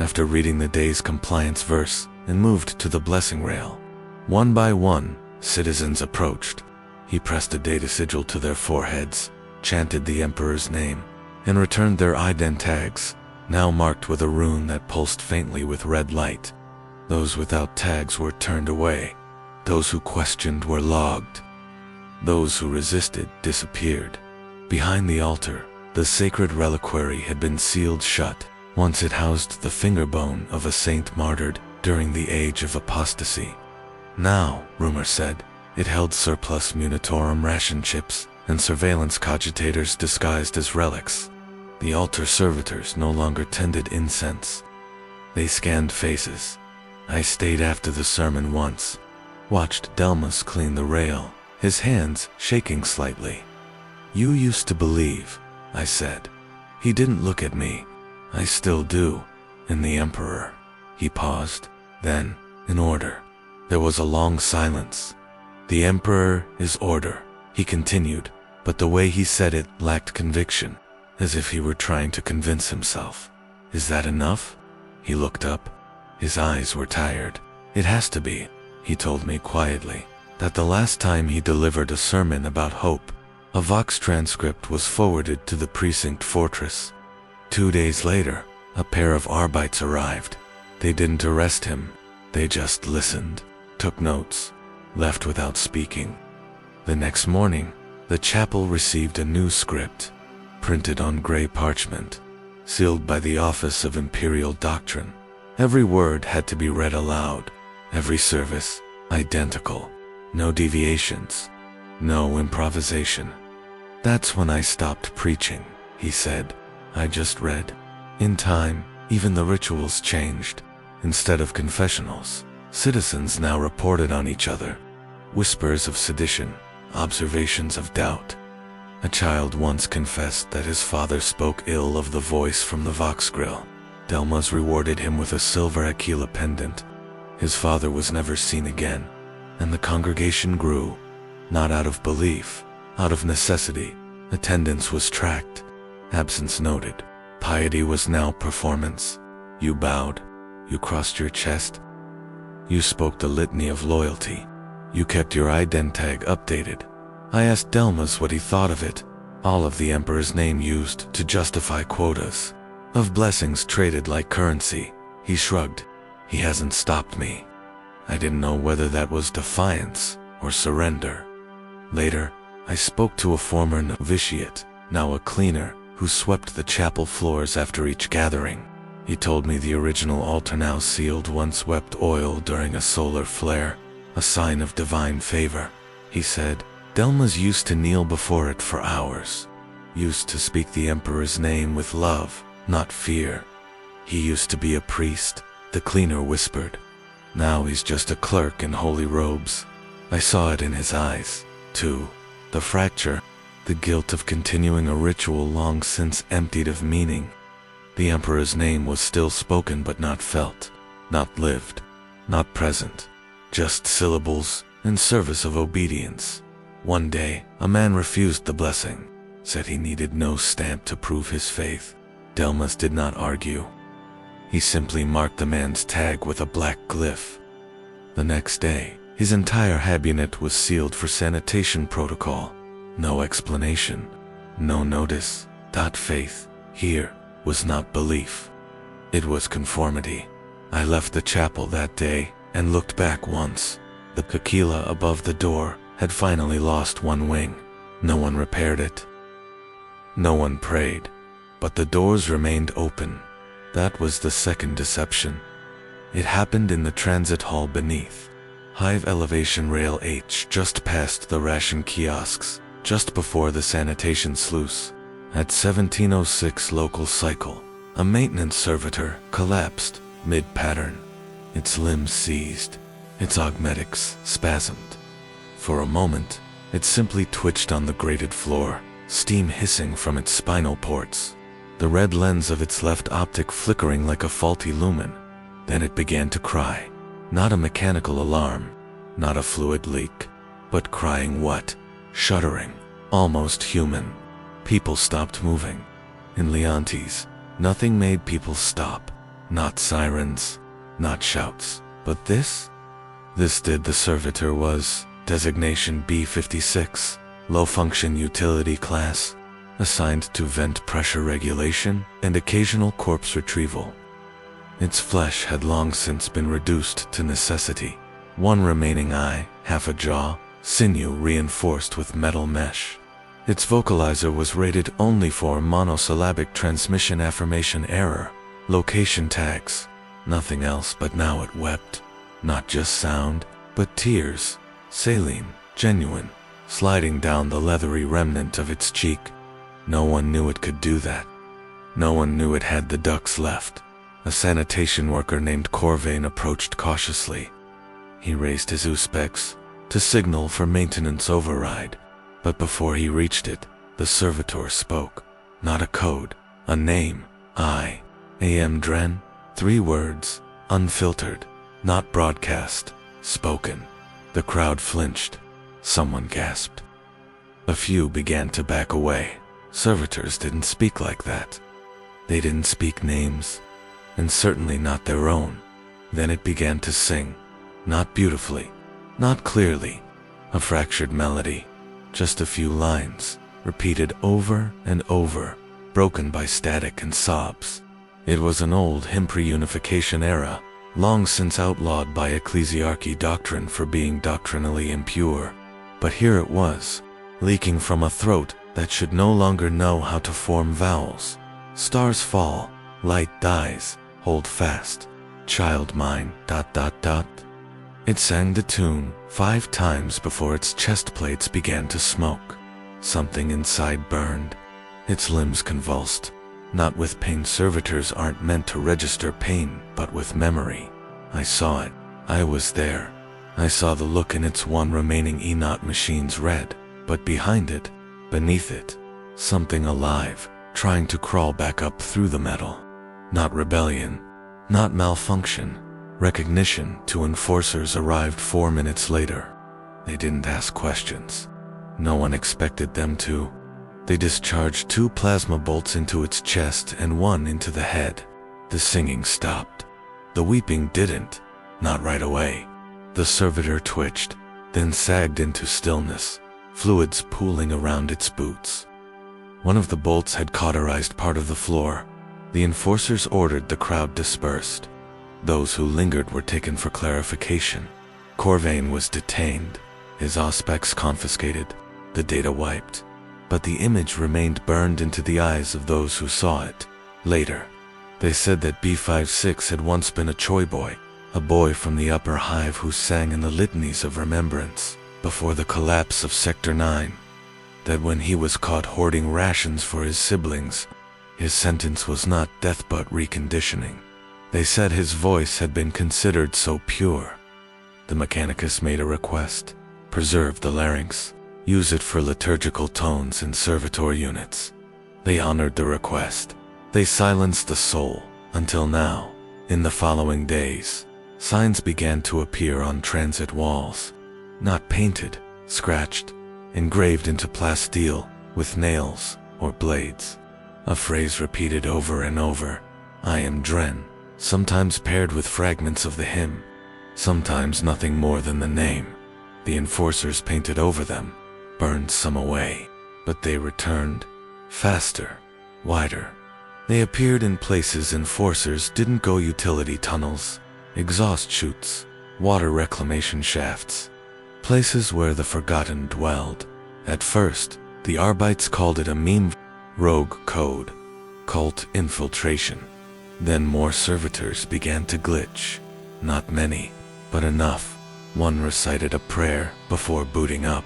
after reading the day's compliance verse and moved to the blessing rail. One by one, citizens approached. He pressed a data sigil to their foreheads, chanted the emperor's name, and returned their ident tags, now marked with a rune that pulsed faintly with red light. Those without tags were turned away. Those who questioned were logged. Those who resisted disappeared. Behind the altar, the sacred reliquary had been sealed shut. Once it housed the fingerbone of a saint martyred during the age of apostasy. Now, rumor said, it held surplus munitorum ration chips and surveillance cogitators disguised as relics. The altar servitors no longer tended incense. They scanned faces. I stayed after the sermon once, watched Delmas clean the rail, his hands shaking slightly. "You used to believe," I said. He didn't look at me. "I still do, in the Emperor." He paused. Then, "In order." There was a long silence. "The Emperor is order," he continued, but the way he said it lacked conviction, as if he were trying to convince himself. "Is that enough?" He looked up. His eyes were tired. "It has to be," he told me quietly, that the last time he delivered a sermon about hope, a Vox transcript was forwarded to the precinct fortress. 2 days later, a pair of Arbites arrived. They didn't arrest him. They just listened, took notes, left without speaking. The next morning, the chapel received a new script, printed on gray parchment, sealed by the Office of Imperial Doctrine. Every word had to be read aloud, every service identical, no deviations, no improvisation. "That's when I stopped preaching," he said. "I just read." In time, even the rituals changed. Instead of confessionals, citizens now reported on each other. Whispers of sedition, observations of doubt. A child once confessed that his father spoke ill of the voice from the Vox grill. Delmas rewarded him with a silver Aquila pendant. His father was never seen again, and the congregation grew, not out of belief, out of necessity. Attendance was tracked, absence noted. Piety was now performance. You bowed, you crossed your chest, you spoke the litany of loyalty, you kept your ident tag updated. I asked Delmas what he thought of it, all of the Emperor's name used to justify quotas, of blessings traded like currency. He shrugged. He hasn't stopped me. I didn't know whether that was defiance or surrender. Later, I spoke to a former novitiate, now a cleaner, who swept the chapel floors after each gathering. He told me the original altar, now sealed, once wept oil during a solar flare, a sign of divine favor. He said, Delmas used to kneel before it for hours, used to speak the Emperor's name with love, not fear. He used to be a priest, the cleaner whispered. Now he's just a clerk in holy robes. I saw it in his eyes, too. The fracture, the guilt of continuing a ritual long since emptied of meaning. The Emperor's name was still spoken but not felt, not lived, not present, just syllables in service of obedience. One day, a man refused the blessing, said he needed no stamp to prove his faith. Delmas did not argue. He simply marked the man's tag with a black glyph. The next day, his entire habinet was sealed for sanitation protocol. No explanation, no notice. Faith here was not belief. It was conformity. I left the chapel that day and looked back once. The Aquila above the door had finally lost one wing. No one repaired it. No one prayed, but the doors remained open. That was the second deception. It happened in the transit hall beneath. Hive elevation rail H just past the ration kiosks, just before the sanitation sluice. At 1706 local cycle, a maintenance servitor collapsed mid-pattern. Its limbs seized, its augmetics spasmed. For a moment, it simply twitched on the grated floor, steam hissing from its spinal ports, the red lens of its left optic flickering like a faulty lumen. Then it began to cry. Not a mechanical alarm, not a fluid leak, but crying what? Shuddering, almost human. People stopped moving. In Leontes, nothing made people stop. Not sirens, not shouts. But this? This did. The servitor was designation B56, low-function utility class, assigned to vent pressure regulation and occasional corpse retrieval. Its flesh had long since been reduced to necessity. One remaining eye, half a jaw, sinew reinforced with metal mesh. Its vocalizer was rated only for monosyllabic transmission affirmation error, location tags, nothing else. But now it wept. Not just sound, but tears, saline, genuine, sliding down the leathery remnant of its cheek. No one knew it could do that. No one knew it had the ducts left. A sanitation worker named Corvain approached cautiously. He raised his uspex to signal for maintenance override, but before he reached it, the servitor spoke. Not a code, a name. I am Dren. 3 words, unfiltered, not broadcast, spoken. The crowd flinched. Someone gasped. A few began to back away. Servitors didn't speak like that. They didn't speak names, and certainly not their own. Then it began to sing. Not beautifully, not clearly. A fractured melody. Just a few lines, repeated over and over, broken by static and sobs. It was an old hymn pre-unification era, long since outlawed by Ecclesiarchy doctrine for being doctrinally impure. But here it was, leaking from a throat that should no longer know how to form vowels. Stars fall, light dies, hold fast. Child mine, ... It sang the tune 5 times before its chest plates began to smoke. Something inside burned. Its limbs convulsed. Not with pain. Servitors aren't meant to register pain, but with memory. I saw it. I was there. I saw the look in its one remaining E-Not machine's red, but behind it, beneath it, something alive, trying to crawl back up through the metal. Not rebellion, not malfunction. Recognition to enforcers arrived 4 minutes later. They didn't ask questions. No one expected them to. They discharged 2 plasma bolts into its chest and 1 into the head. The singing stopped. The weeping didn't, not right away. The servitor twitched, then sagged into stillness, fluids pooling around its boots. One of the bolts had cauterized part of the floor. The enforcers ordered the crowd dispersed. Those who lingered were taken for clarification. Corvain was detained, his auspex confiscated, the data wiped. But the image remained burned into the eyes of those who saw it. Later, they said that B56 had once been a Choi boy, a boy from the upper hive who sang in the litanies of remembrance before the collapse of Sector 9. That when he was caught hoarding rations for his siblings, his sentence was not death but reconditioning. They said his voice had been considered so pure. The Mechanicus made a request: preserve the larynx. Use it for liturgical tones in servitor units. They honored the request. They silenced the soul, until now. In the following days, signs began to appear on transit walls. Not painted, scratched, engraved into plasteel, with nails or blades. A phrase repeated over and over: I am Dren, sometimes paired with fragments of the hymn, sometimes nothing more than the name. The enforcers painted over them, burned some away, but they returned, faster, wider. They appeared in places enforcers didn't go: utility tunnels, exhaust chutes, water reclamation shafts, places where the forgotten dwelled. At first, the Arbites called it a meme rogue code, cult infiltration. Then more servitors began to glitch. Not many, but enough. One recited a prayer before booting up.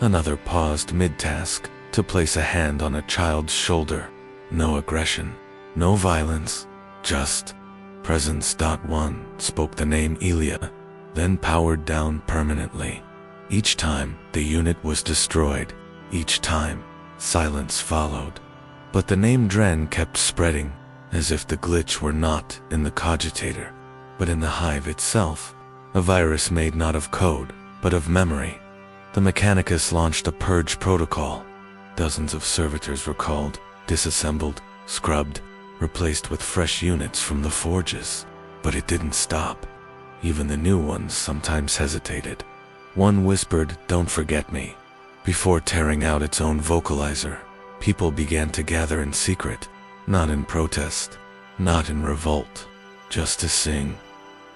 Another paused mid-task to place a hand on a child's shoulder. No aggression, no violence, just presence. One spoke the name Elia, then powered down permanently. Each time, the unit was destroyed. Each time, silence followed. But the name Dren kept spreading, as if the glitch were not in the cogitator, but in the hive itself. A virus made not of code, but of memory. The Mechanicus launched a purge protocol. Dozens of servitors were culled, disassembled, scrubbed, replaced with fresh units from the forges. But it didn't stop. Even the new ones sometimes hesitated. One whispered, "Don't forget me." Before tearing out its own vocalizer, people began to gather in secret, not in protest, not in revolt, just to sing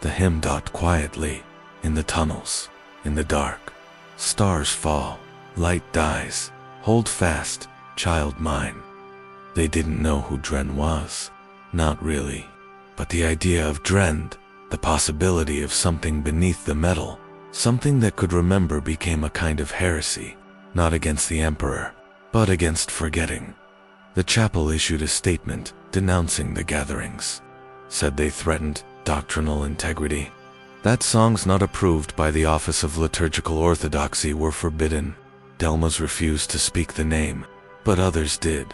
the hymn. Quietly, in the tunnels, in the dark. Stars fall, light dies, hold fast, child mine. They didn't know who Dren was, not really, but the idea of Dren, the possibility of something beneath the metal, something that could remember, became a kind of heresy, not against the Emperor, but against forgetting. The chapel issued a statement denouncing the gatherings. Said they threatened doctrinal integrity. That songs not approved by the Office of Liturgical Orthodoxy were forbidden. Delmas refused to speak the name, but others did.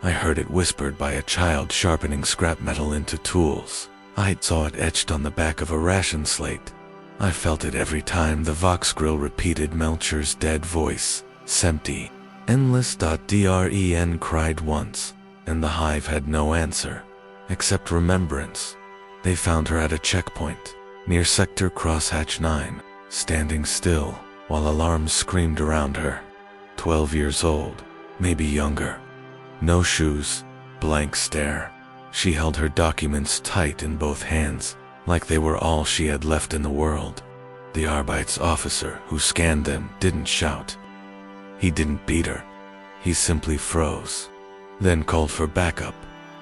I heard it whispered by a child sharpening scrap metal into tools. I saw it etched on the back of a ration slate. I felt it every time the Vox grill repeated Melcher's dead voice, "Sempti." Endless.dren cried once, and the hive had no answer, except remembrance. They found her at a checkpoint, near Sector Crosshatch 9, standing still, while alarms screamed around her. 12 years old, maybe younger. No shoes, blank stare. She held her documents tight in both hands, like they were all she had left in the world. The Arbeits officer who scanned them didn't shout. He didn't beat her. He simply froze, then called for backup.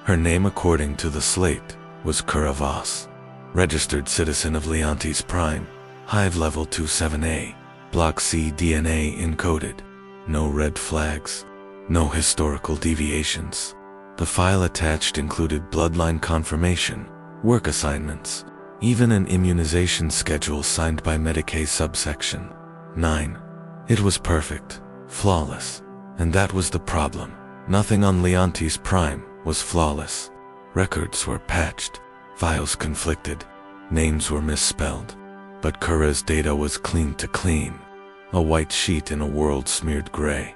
Her name, according to the slate, was Kura Voss, registered citizen of Leontes Prime, Hive Level 27A, Block C DNA encoded. No red flags, no historical deviations. The file attached included bloodline confirmation, work assignments, even an immunization schedule signed by Medicaid subsection 9. It was perfect, flawless, and that was the problem. Nothing on Leontes Prime was flawless. Records were patched, files conflicted, names were misspelled, but Kura's data was clean to clean, a white sheet in a world smeared gray.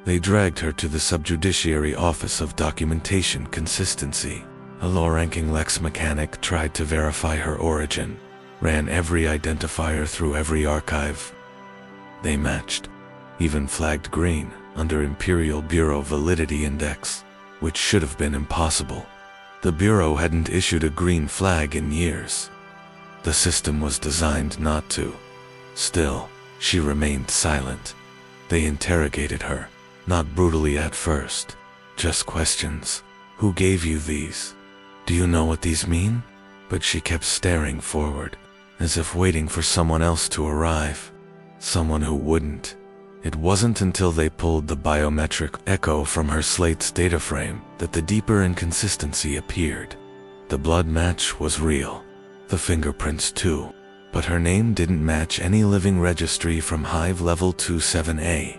They dragged her to the Subjudiciary Office of Documentation Consistency. A low-ranking Lex mechanic tried to verify her origin, ran every identifier through every archive. They matched, even flagged green under Imperial Bureau Validity Index, which should have been impossible. The Bureau hadn't issued a green flag in years. The system was designed not to. Still, she remained silent. They interrogated her, not brutally at first, just questions. Who gave you these? Do you know what these mean? But she kept staring forward, as if waiting for someone else to arrive. Someone who wouldn't. It wasn't until they pulled the biometric echo from her slate's data frame that the deeper inconsistency appeared. The blood match was real, the fingerprints too, but her name didn't match any living registry from Hive Level 27A.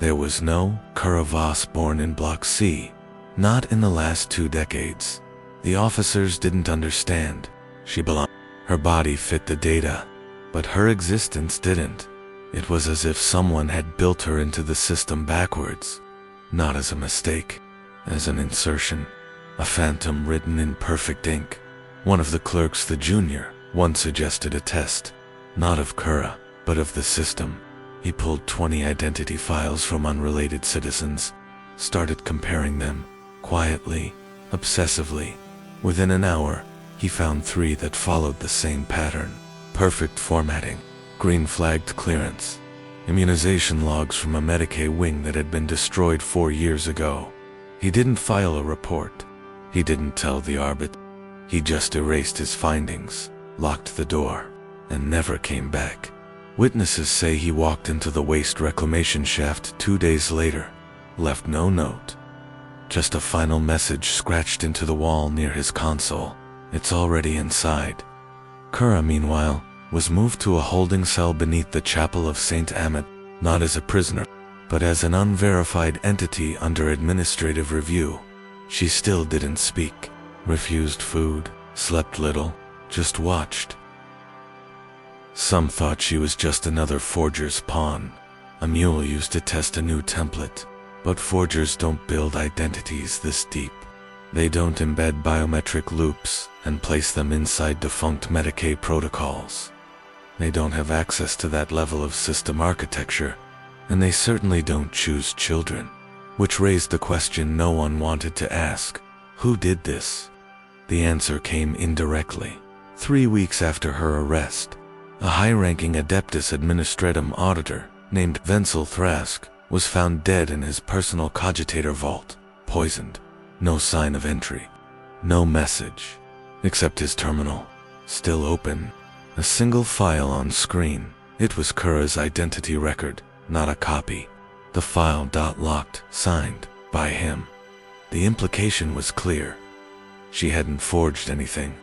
There was no Kura Voss born in Block C, not in the last 2 decades. The officers didn't understand. She belonged. Her body fit the data, but her existence didn't. It was as if someone had built her into the system backwards, not as a mistake, as an insertion, a phantom written in perfect ink. One of the clerks, the junior, once suggested a test, not of Kura, but of the system. He pulled 20 identity files from unrelated citizens, started comparing them, quietly, obsessively. Within an hour, he found 3 that followed the same pattern. Perfect formatting, green-flagged clearance, immunization logs from a Medicaid wing that had been destroyed 4 years ago. He didn't file a report. He didn't tell the Arbit. He just erased his findings, locked the door, and never came back. Witnesses say he walked into the waste reclamation shaft 2 days later, left no note. Just a final message scratched into the wall near his console. It's already inside. Kura, meanwhile, was moved to a holding cell beneath the chapel of St. Amit, not as a prisoner, but as an unverified entity under administrative review. She still didn't speak, refused food, slept little, just watched. Some thought she was just another forger's pawn, a mule used to test a new template. But forgers don't build identities this deep. They don't embed biometric loops and place them inside defunct Medicaid protocols. They don't have access to that level of system architecture, and they certainly don't choose children, which raised the question no one wanted to ask. Who did this? The answer came indirectly. 3 weeks after her arrest, a high-ranking Adeptus Administratum auditor named Wenzel Thrask was found dead in his personal cogitator vault, poisoned. No sign of entry. No message, except his terminal, still open. A single file on screen. It was Kura's identity record, not a copy. The file locked, signed by him. The implication was clear. She hadn't forged anything.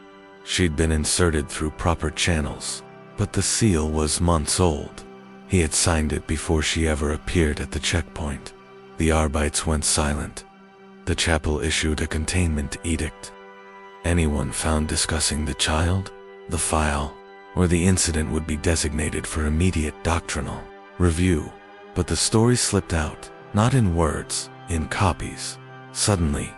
She'd been inserted through proper channels, but the seal was months old. He had signed it before she ever appeared at the checkpoint. The Arbites went silent. The chapel issued a containment edict. Anyone found discussing the child, the file, or the incident would be designated for immediate doctrinal review. But the story slipped out, not in words, in copies. Suddenly,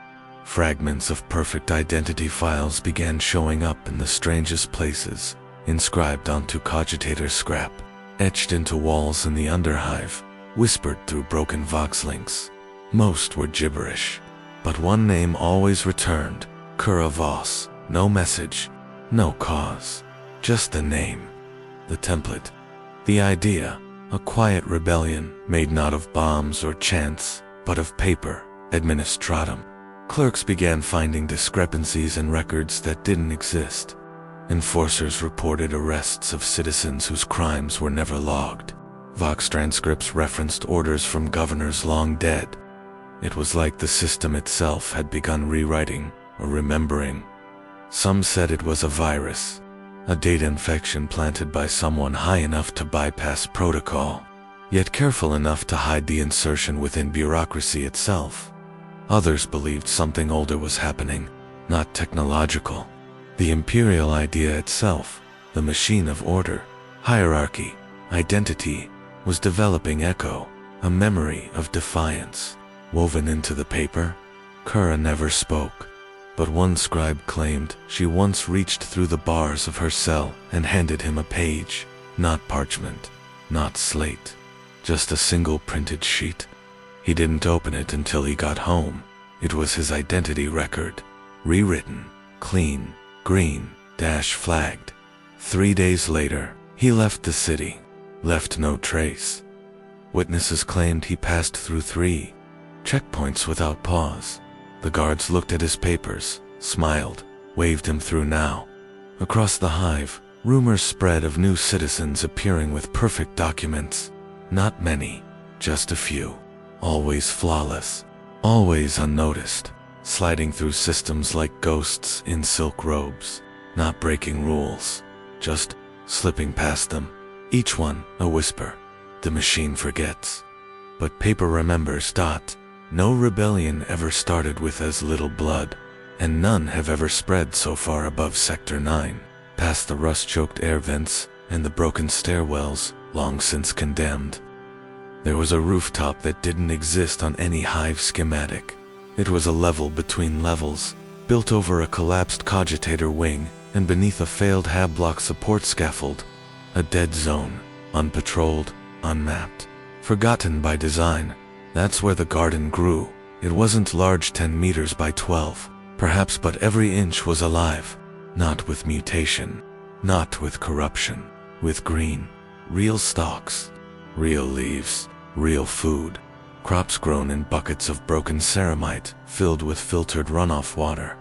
fragments of perfect identity files began showing up in the strangest places, inscribed onto cogitator scrap, etched into walls in the underhive, whispered through broken vox links. Most were gibberish, but one name always returned, Cura Vos. No message, no cause, just the name, the template, the idea, a quiet rebellion made not of bombs or chants, but of paper, administratum. Clerks began finding discrepancies in records that didn't exist. Enforcers reported arrests of citizens whose crimes were never logged. Vox transcripts referenced orders from governors long dead. It was like the system itself had begun rewriting or remembering. Some said it was a virus, a data infection planted by someone high enough to bypass protocol, yet careful enough to hide the insertion within bureaucracy itself. Others believed something older was happening, not technological. The imperial idea itself, the machine of order, hierarchy, identity, was developing echo, a memory of defiance. Woven into the paper, Cura never spoke, but one scribe claimed she once reached through the bars of her cell and handed him a page, not parchment, not slate, just a single printed sheet. He didn't open it until he got home. It was his identity record, rewritten, clean, green, flagged. 3 days later, he left the city, left no trace. Witnesses claimed he passed through 3 checkpoints without pause. The guards looked at his papers, smiled, waved him through now. Across the hive, rumors spread of new citizens appearing with perfect documents. Not many, just a few. Always flawless, always unnoticed, sliding through systems like ghosts in silk robes, not breaking rules, just slipping past them. Each one a whisper. The machine forgets, but paper remembers. No rebellion ever started with as little blood, and none have ever spread so far above Sector 9, past the rust-choked air vents and the broken stairwells, long since condemned. There was a rooftop that didn't exist on any hive schematic. It was a level between levels, built over a collapsed cogitator wing and beneath a failed Hab-block support scaffold. A dead zone, unpatrolled, unmapped, forgotten by design. That's where the garden grew. It wasn't large, 10 meters by 12, perhaps, but every inch was alive. Not with mutation, not with corruption, with green, real stalks, real leaves, real food, crops grown in buckets of broken ceramite filled with filtered runoff water.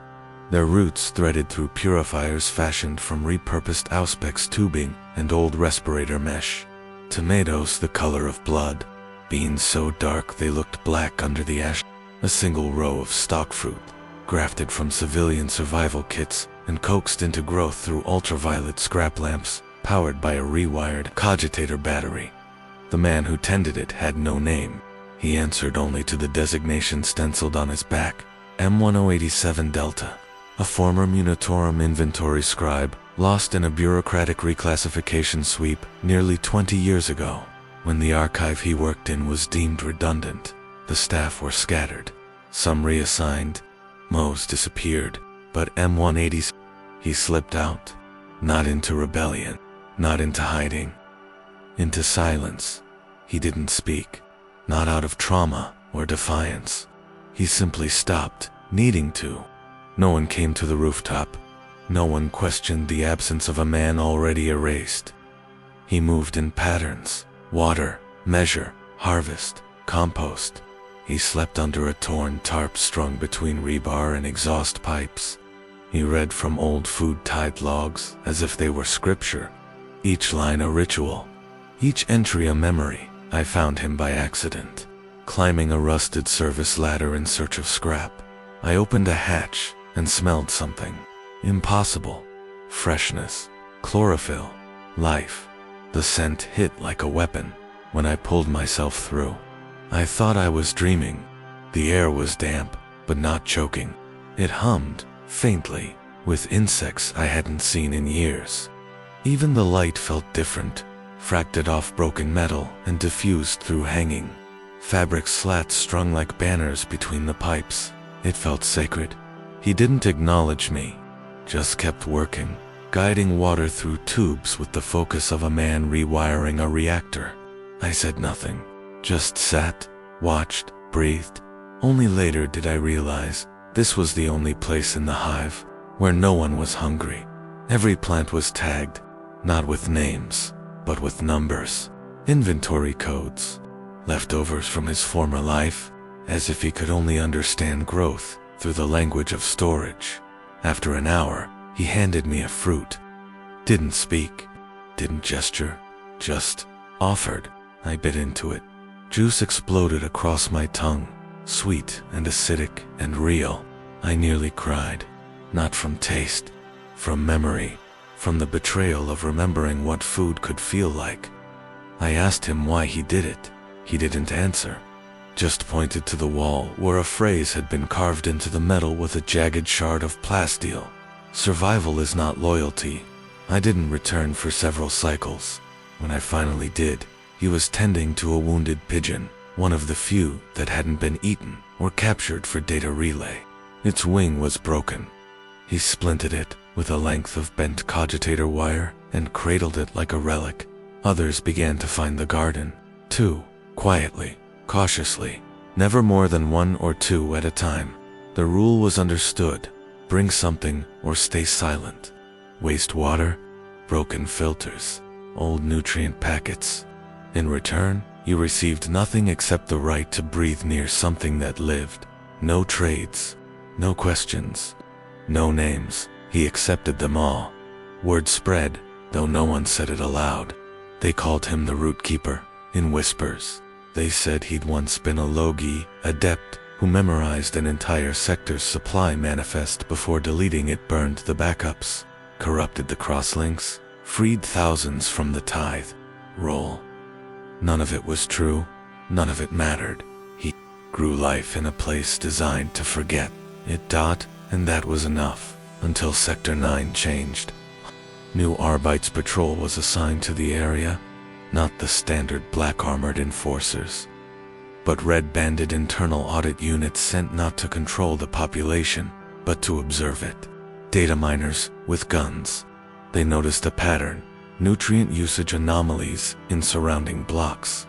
Their roots threaded through purifiers fashioned from repurposed Auspex tubing and old respirator mesh. Tomatoes the color of blood, beans so dark they looked black under the ash. A single row of stock fruit, grafted from civilian survival kits and coaxed into growth through ultraviolet scrap lamps, powered by a rewired cogitator battery. The man who tended it had no name. He answered only to the designation stenciled on his back, M1087 Delta. A former Munitorum inventory scribe, lost in a bureaucratic reclassification sweep nearly 20 years ago. When the archive he worked in was deemed redundant, the staff were scattered. Some reassigned, most disappeared, but M180s, he slipped out. Not into rebellion, not into hiding, into silence. He didn't speak, not out of trauma or defiance. He simply stopped, needing to. No one came to the rooftop. No one questioned the absence of a man already erased. He moved in patterns. Water, measure, harvest, compost. He slept under a torn tarp strung between rebar and exhaust pipes. He read from old food-type logs as if they were scripture. Each line a ritual, each entry a memory. I found him by accident, climbing a rusted service ladder in search of scrap. I opened a hatch and smelled something. Impossible. Freshness. Chlorophyll. Life. The scent hit like a weapon when I pulled myself through. I thought I was dreaming. The air was damp, but not choking. It hummed, faintly, with insects I hadn't seen in years. Even the light felt different, fractured off broken metal and diffused through hanging fabric slats strung like banners between the pipes. It felt sacred. He didn't acknowledge me, just kept working, guiding water through tubes with the focus of a man rewiring a reactor. I said nothing, just sat, watched, breathed. Only later did I realize this was the only place in the hive where no one was hungry. Every plant was tagged, not with names, but with numbers, inventory codes, leftovers from his former life, as if he could only understand growth through the language of storage. After an hour, he handed me a fruit. Didn't speak, didn't gesture, just offered. I bit into it. Juice exploded across my tongue, sweet and acidic and real. I nearly cried, not from taste, from memory, from the betrayal of remembering what food could feel like. I asked him why he did it. He didn't answer, just pointed to the wall where a phrase had been carved into the metal with a jagged shard of plasteel. Survival is not loyalty. I didn't return for several cycles. When I finally did, he was tending to a wounded pigeon, one of the few that hadn't been eaten or captured for data relay. Its wing was broken. He splinted it with a length of bent cogitator wire and cradled it like a relic. Others began to find the garden, too, quietly, cautiously, never more than 1 or 2 at a time. The rule was understood: bring something or stay silent. Waste water, broken filters, old nutrient packets. In return, you received nothing except the right to breathe near something that lived. No trades, no questions, no names. He accepted them all. Word spread, though no one said it aloud. They called him the Root Keeper, in whispers. They said he'd once been a Logi adept who memorized an entire sector's supply manifest before deleting it, burned the backups, corrupted the crosslinks, freed thousands from the tithe roll. None of it was true. None of it mattered. He grew life in a place designed to forget it. And that was enough, until Sector 9 changed. New Arbites patrol was assigned to the area, not the standard black-armored enforcers, but red-banded internal audit units sent not to control the population, but to observe it. Data miners with guns. They noticed a pattern: nutrient usage anomalies in surrounding blocks,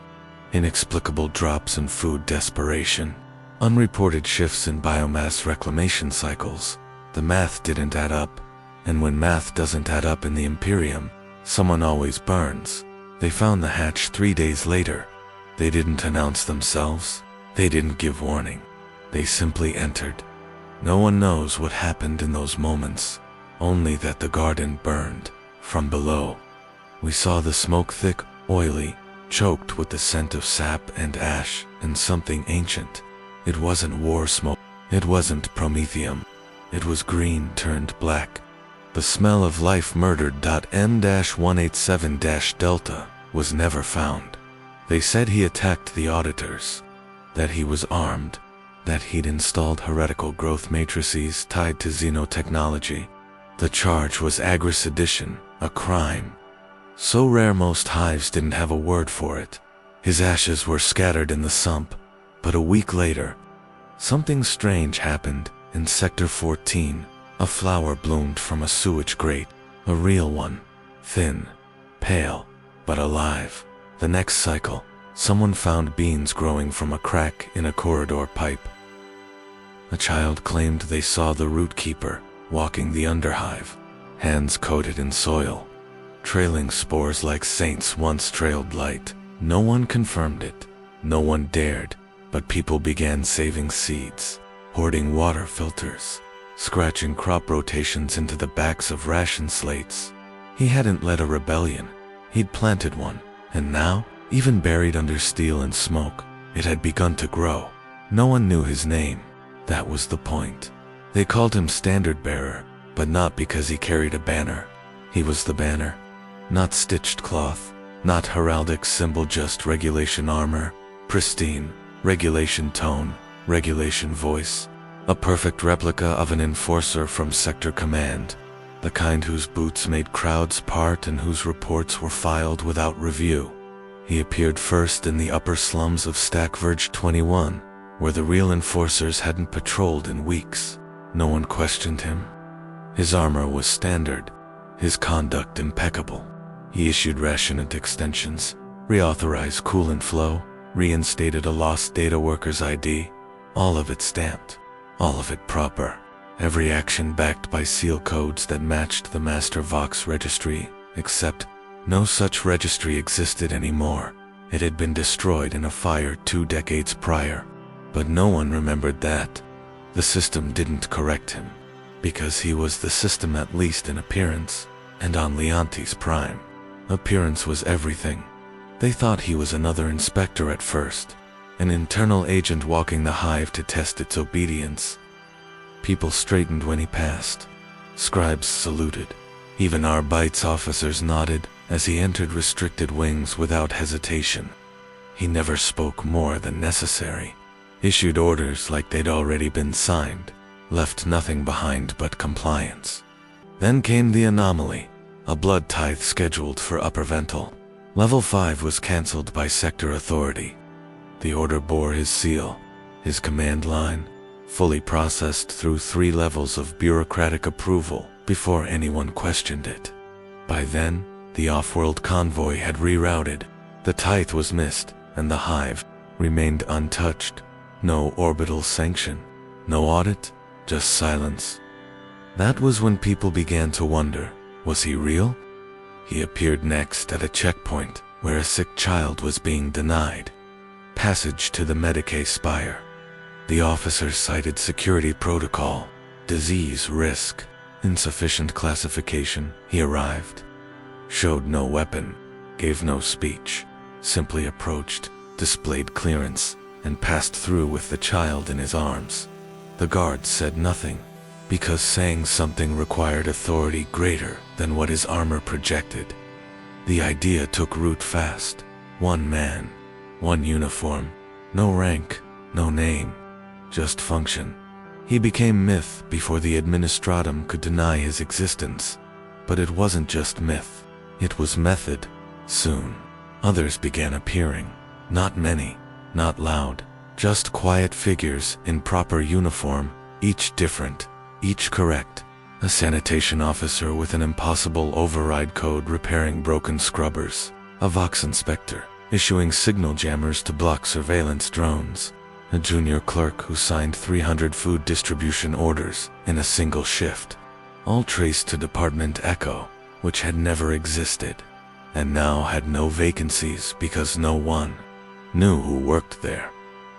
inexplicable drops in food desperation, unreported shifts in biomass reclamation cycles. The math didn't add up, and when math doesn't add up in the Imperium, someone always burns. They found the hatch 3 days later. They didn't announce themselves. They didn't give warning. They simply entered. No one knows what happened in those moments, only that the garden burned from below. We saw the smoke thick, oily, choked with the scent of sap and ash and something ancient. It wasn't war smoke. It wasn't promethium. It was green turned black. The smell of life murdered. M-187-Delta was never found. They said he attacked the auditors, that he was armed, that he'd installed heretical growth matrices tied to xenotechnology. The charge was agri-sedition, a crime so rare most hives didn't have a word for it. His ashes were scattered in the sump, but a week later, something strange happened in Sector 14. A flower bloomed from a sewage grate, a real one, thin, pale, but alive. The next cycle, someone found beans growing from a crack in a corridor pipe. A child claimed they saw the Root Keeper walking the underhive, hands coated in soil, trailing spores like saints once trailed light. No one confirmed it, no one dared, but people began saving seeds, hoarding water filters, scratching crop rotations into the backs of ration slates. He hadn't led a rebellion, he'd planted one, and now, even buried under steel and smoke, it had begun to grow. No one knew his name. That was the point. They called him standard bearer, but not because he carried a banner. He was the banner. Not stitched cloth, not heraldic symbol, just regulation armor, pristine, regulation tone, regulation voice. A perfect replica of an enforcer from Sector Command, the kind whose boots made crowds part and whose reports were filed without review. He appeared first in the upper slums of Stack Verge 21, where the real enforcers hadn't patrolled in weeks. No one questioned him. His armor was standard, his conduct impeccable. He issued rationate extensions, reauthorized coolant flow, reinstated a lost data worker's ID, all of it stamped, all of it proper. Every action backed by seal codes that matched the Master Vox registry, except no such registry existed anymore. It had been destroyed in a fire 2 decades prior. But no one remembered that. The system didn't correct him, because he was the system, at least in appearance, and on Leonti's prime. Appearance was everything. They thought he was another inspector at first, an internal agent walking the hive to test its obedience. People straightened when he passed. Scribes saluted. Even our Bites officers nodded as he entered restricted wings without hesitation. He never spoke more than necessary. Issued orders like they'd already been signed, left nothing behind but compliance. Then came the anomaly, a blood tithe scheduled for Upper Vental. Level 5 was cancelled by Sector Authority. The order bore his seal, his command line, fully processed through 3 levels of bureaucratic approval before anyone questioned it. By then, the off-world convoy had rerouted, the tithe was missed, and the hive remained untouched. No orbital sanction, no audit, just silence. That was when people began to wonder, was he real? He appeared next at a checkpoint where a sick child was being denied passage to the Medicaid Spire. The officer cited security protocol, disease risk, insufficient classification. He arrived, showed no weapon, gave no speech, simply approached, displayed clearance, and passed through with the child in his arms. The guards said nothing, because saying something required authority greater than what his armor projected. The idea took root fast. One man, one uniform, no rank, no name, just function. He became myth before the administratum could deny his existence. But it wasn't just myth, it was method. Soon, others began appearing. Not many, not loud, just quiet figures in proper uniform, each different, each correct. A sanitation officer with an impossible override code repairing broken scrubbers. A Vox inspector issuing signal jammers to block surveillance drones. A junior clerk who signed 300 food distribution orders in a single shift. All traced to Department Echo, which had never existed, and now had no vacancies because no one knew who worked there.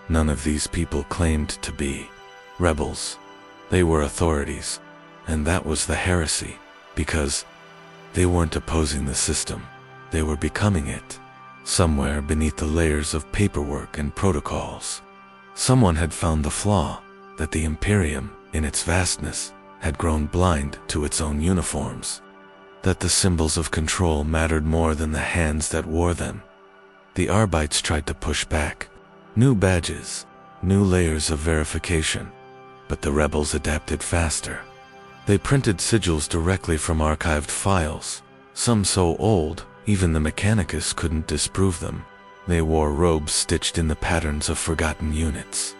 None of these people claimed to be rebels. They were authorities, and that was the heresy, because they weren't opposing the system, they were becoming it. Somewhere beneath the layers of paperwork and protocols, someone had found the flaw, that the Imperium, in its vastness, had grown blind to its own uniforms, that the symbols of control mattered more than the hands that wore them. The Arbites tried to push back. New badges, new layers of verification, but the rebels adapted faster. They printed sigils directly from archived files, some so old, even the Mechanicus couldn't disprove them. They wore robes stitched in the patterns of forgotten units.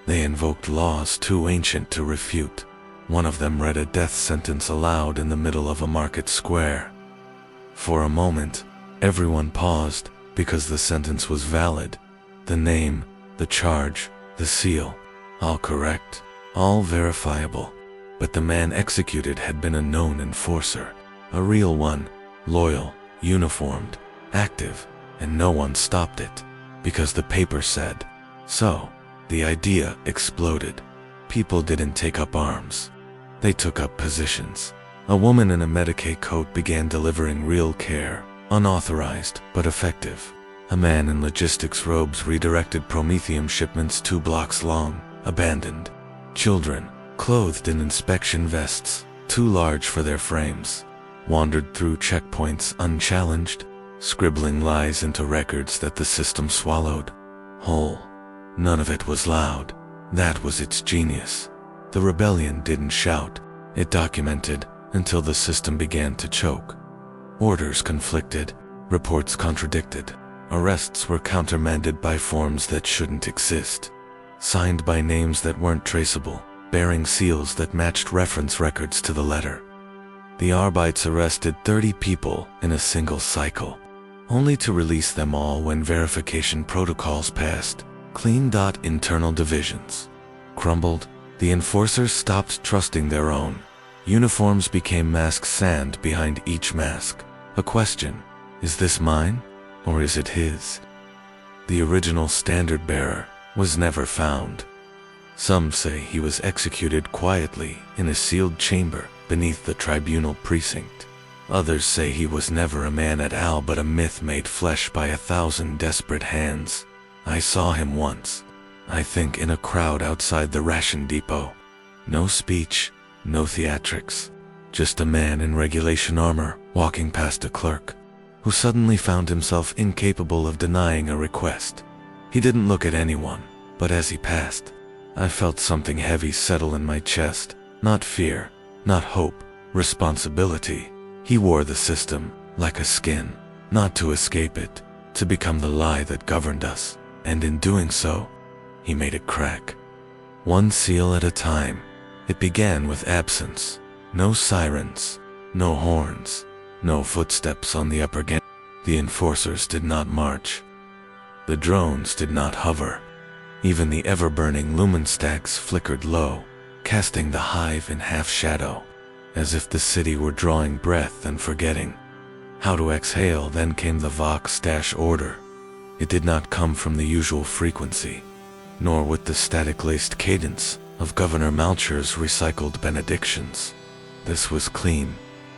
They invoked laws too ancient to refute. One of them read a death sentence aloud in the middle of a market square. For a moment, everyone paused, because the sentence was valid. The name, the charge, the seal, all correct, all verifiable. But the man executed had been a known enforcer, a real one, loyal, uniformed, active, and no one stopped it, because the paper said so. The idea exploded. People didn't take up arms. They took up positions. A woman in a Medicaid coat began delivering real care, unauthorized but effective. A man in logistics robes redirected Prometheum shipments 2 blocks long, abandoned. Children, clothed in inspection vests, too large for their frames, wandered through checkpoints unchallenged, scribbling lies into records that the system swallowed whole. None of it was loud. That was its genius. The rebellion didn't shout. It documented until the system began to choke. Orders conflicted, reports contradicted. Arrests were countermanded by forms that shouldn't exist. Signed by names that weren't traceable, bearing seals that matched reference records to the letter. The Arbites arrested 30 people in a single cycle, only to release them all when verification protocols passed. Clean. Internal divisions crumbled. The enforcers stopped trusting their own. Uniforms became mask sand behind each mask. A question: is this mine, or is it his? The original standard bearer was never found. Some say he was executed quietly in a sealed chamber beneath the tribunal precinct. Others say he was never a man at all but a myth made flesh by 1,000 desperate hands. I saw him once, I think in a crowd outside the ration depot. No speech, no theatrics, just a man in regulation armor walking past a clerk, who suddenly found himself incapable of denying a request. He didn't look at anyone, but as he passed, I felt something heavy settle in my chest. Not fear, not hope, responsibility. He wore the system like a skin, not to escape it, to become the lie that governed us, and in doing so, he made it crack. One seal at a time. It began with absence. No sirens, no horns, no footsteps on the upper gangway. The enforcers did not march. The drones did not hover. Even the ever-burning lumen stacks flickered low, casting the hive in half-shadow, as if the city were drawing breath and forgetting how to exhale. Then came the Vox-order. It did not come from the usual frequency, nor with the static-laced cadence of Governor Malcher's recycled benedictions. This was clean,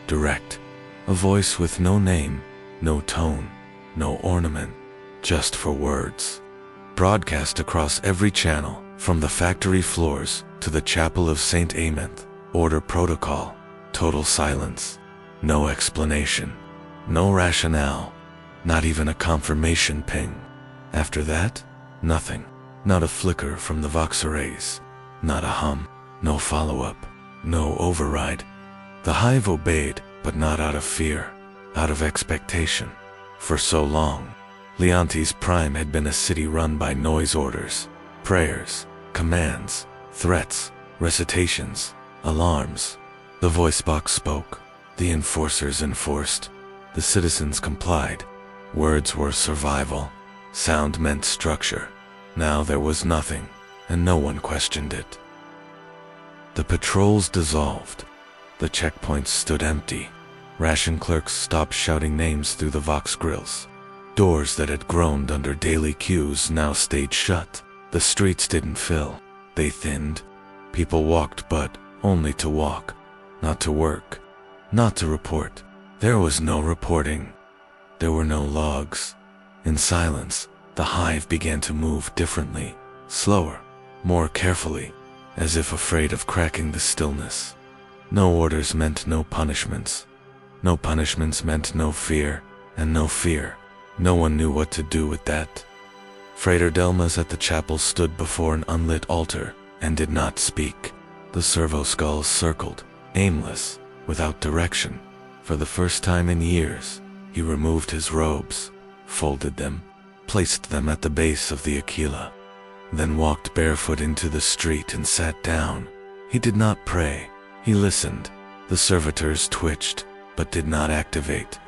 direct, a voice with no name, no tone, no ornament, just for words. Broadcast across every channel, from the factory floors to the chapel of St. Amenth. Order protocol, total silence, no explanation, no rationale, not even a confirmation ping. After that, nothing. Not a flicker from the Vox arrays, not a hum, no follow-up, no override. The hive obeyed, but not out of fear, out of expectation. For so long, Leontes Prime had been a city run by noise orders, prayers, commands, threats, recitations, alarms. The voice box spoke, the enforcers enforced, the citizens complied. Words were survival, sound meant structure. Now there was nothing, and no one questioned it. The patrols dissolved. The checkpoints stood empty. Ration clerks stopped shouting names through the Vox grills. Doors that had groaned under daily queues now stayed shut. The streets didn't fill, they thinned. People walked, but only to walk, not to work, not to report. There was no reporting. There were no logs. In silence, the hive began to move differently, slower, more carefully, as if afraid of cracking the stillness. No orders meant no punishments. No punishments meant no fear, and no fear. No one knew what to do with that. Frater Delmas at the chapel stood before an unlit altar and did not speak. The servo skulls circled, aimless, without direction. For the first time in years, he removed his robes, folded them, placed them at the base of the Aquila, then walked barefoot into the street and sat down. He did not pray, he listened. The servitors twitched, but did not activate.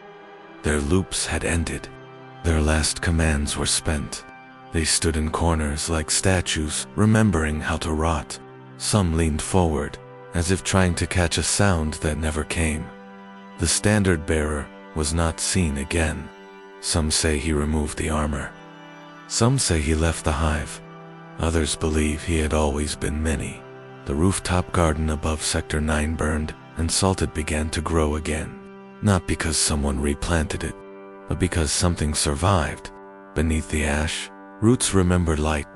Their loops had ended. Their last commands were spent. They stood in corners like statues, remembering how to rot. Some leaned forward, as if trying to catch a sound that never came. The standard bearer was not seen again. Some say he removed the armor. Some say he left the hive. Others believe he had always been many. The rooftop garden above Sector 9 burned, and salted began to grow again. Not because someone replanted it, but because something survived. Beneath the ash, roots remembered light.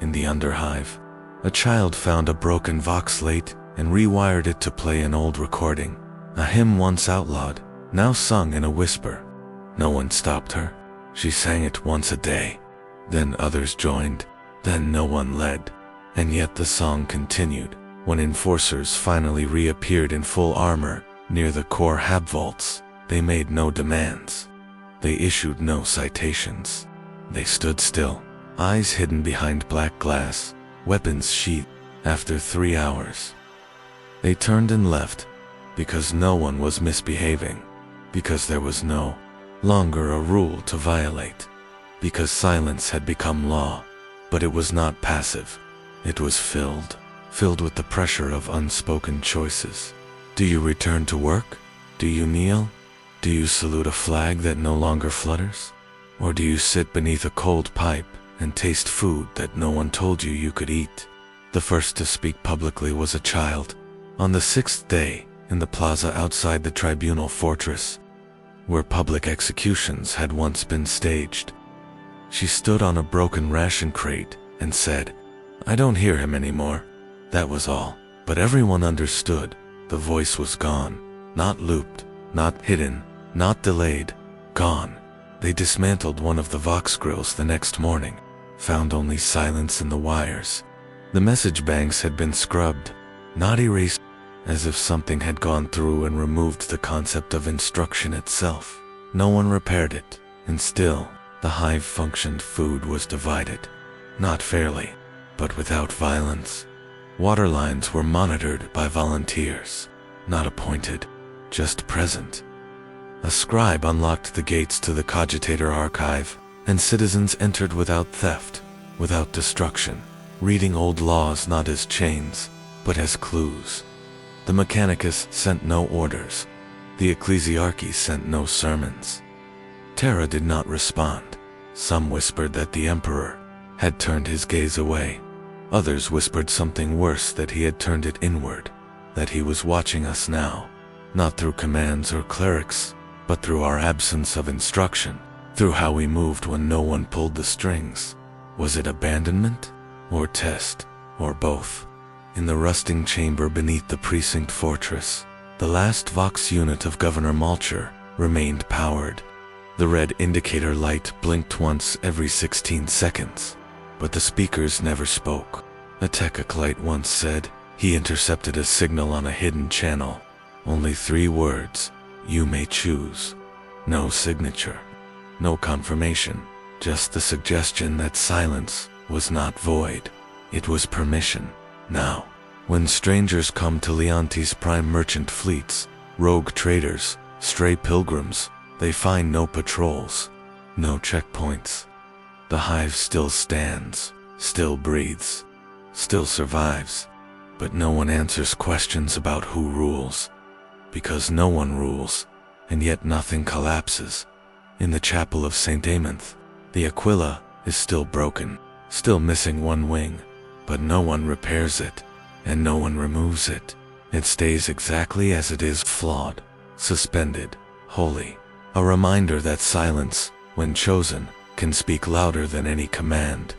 In the underhive, A child found a broken vox late and rewired it to play an old recording. A hymn once outlawed, now sung in a whisper. No one stopped her. She sang it once a day. Then others joined. Then no one led. And yet the song continued. When enforcers finally reappeared in full armor near the core hab vaults, they made no demands. They issued no citations. They stood still, eyes hidden behind black glass, weapons sheathed. After 3 hours, they turned and left, because no one was misbehaving, because there was no longer a rule to violate, because silence had become law. But it was not passive. It was filled with the pressure of unspoken choices. Do you return to work? Do you kneel? Do you salute a flag that no longer flutters? Or do you sit beneath a cold pipe and taste food that no one told you could eat? The first to speak publicly was a child, on the 6th day, in the plaza outside the tribunal fortress, where public executions had once been staged. She stood on a broken ration crate and said, "I don't hear him anymore." That was all. But everyone understood. The voice was gone. Not looped, not hidden, not delayed. Gone. They dismantled one of the vox grills the next morning, found only silence in the wires. The message banks had been scrubbed, not erased, as if something had gone through and removed the concept of instruction itself. No one repaired it, and still, the hive functioned. Food was divided. Not fairly, but without violence. Water lines were monitored by volunteers, not appointed, just present. A scribe unlocked the gates to the cogitator archive, and citizens entered without theft, without destruction, reading old laws not as chains, but as clues. The Mechanicus sent no orders. The Ecclesiarchy sent no sermons. Terra did not respond. Some whispered that the Emperor had turned his gaze away. Others whispered something worse, that he had turned it inward, that he was watching us now, not through commands or clerics, but through our absence of instruction, through how we moved when no one pulled the strings. Was it abandonment, or test, or both? In the rusting chamber beneath the precinct fortress, the last Vox unit of Governor Malcher remained powered. The red indicator light blinked once every 16 seconds, but the speakers never spoke. A tech acolyte once said he intercepted a signal on a hidden channel. Only 3 words: "You may choose." No signature, no confirmation, just the suggestion that silence was not void. It was permission. Now, when strangers come to Leonti's prime merchant fleets, rogue traders, stray pilgrims, they find no patrols, no checkpoints. The hive still stands, still breathes, still survives, but no one answers questions about who rules, because no one rules, and yet nothing collapses. In the chapel of St. Amenth, the Aquila is still broken, still missing one wing, but no one repairs it, and no one removes it. It stays exactly as it is, flawed, suspended, holy, a reminder that silence, when chosen, can speak louder than any command.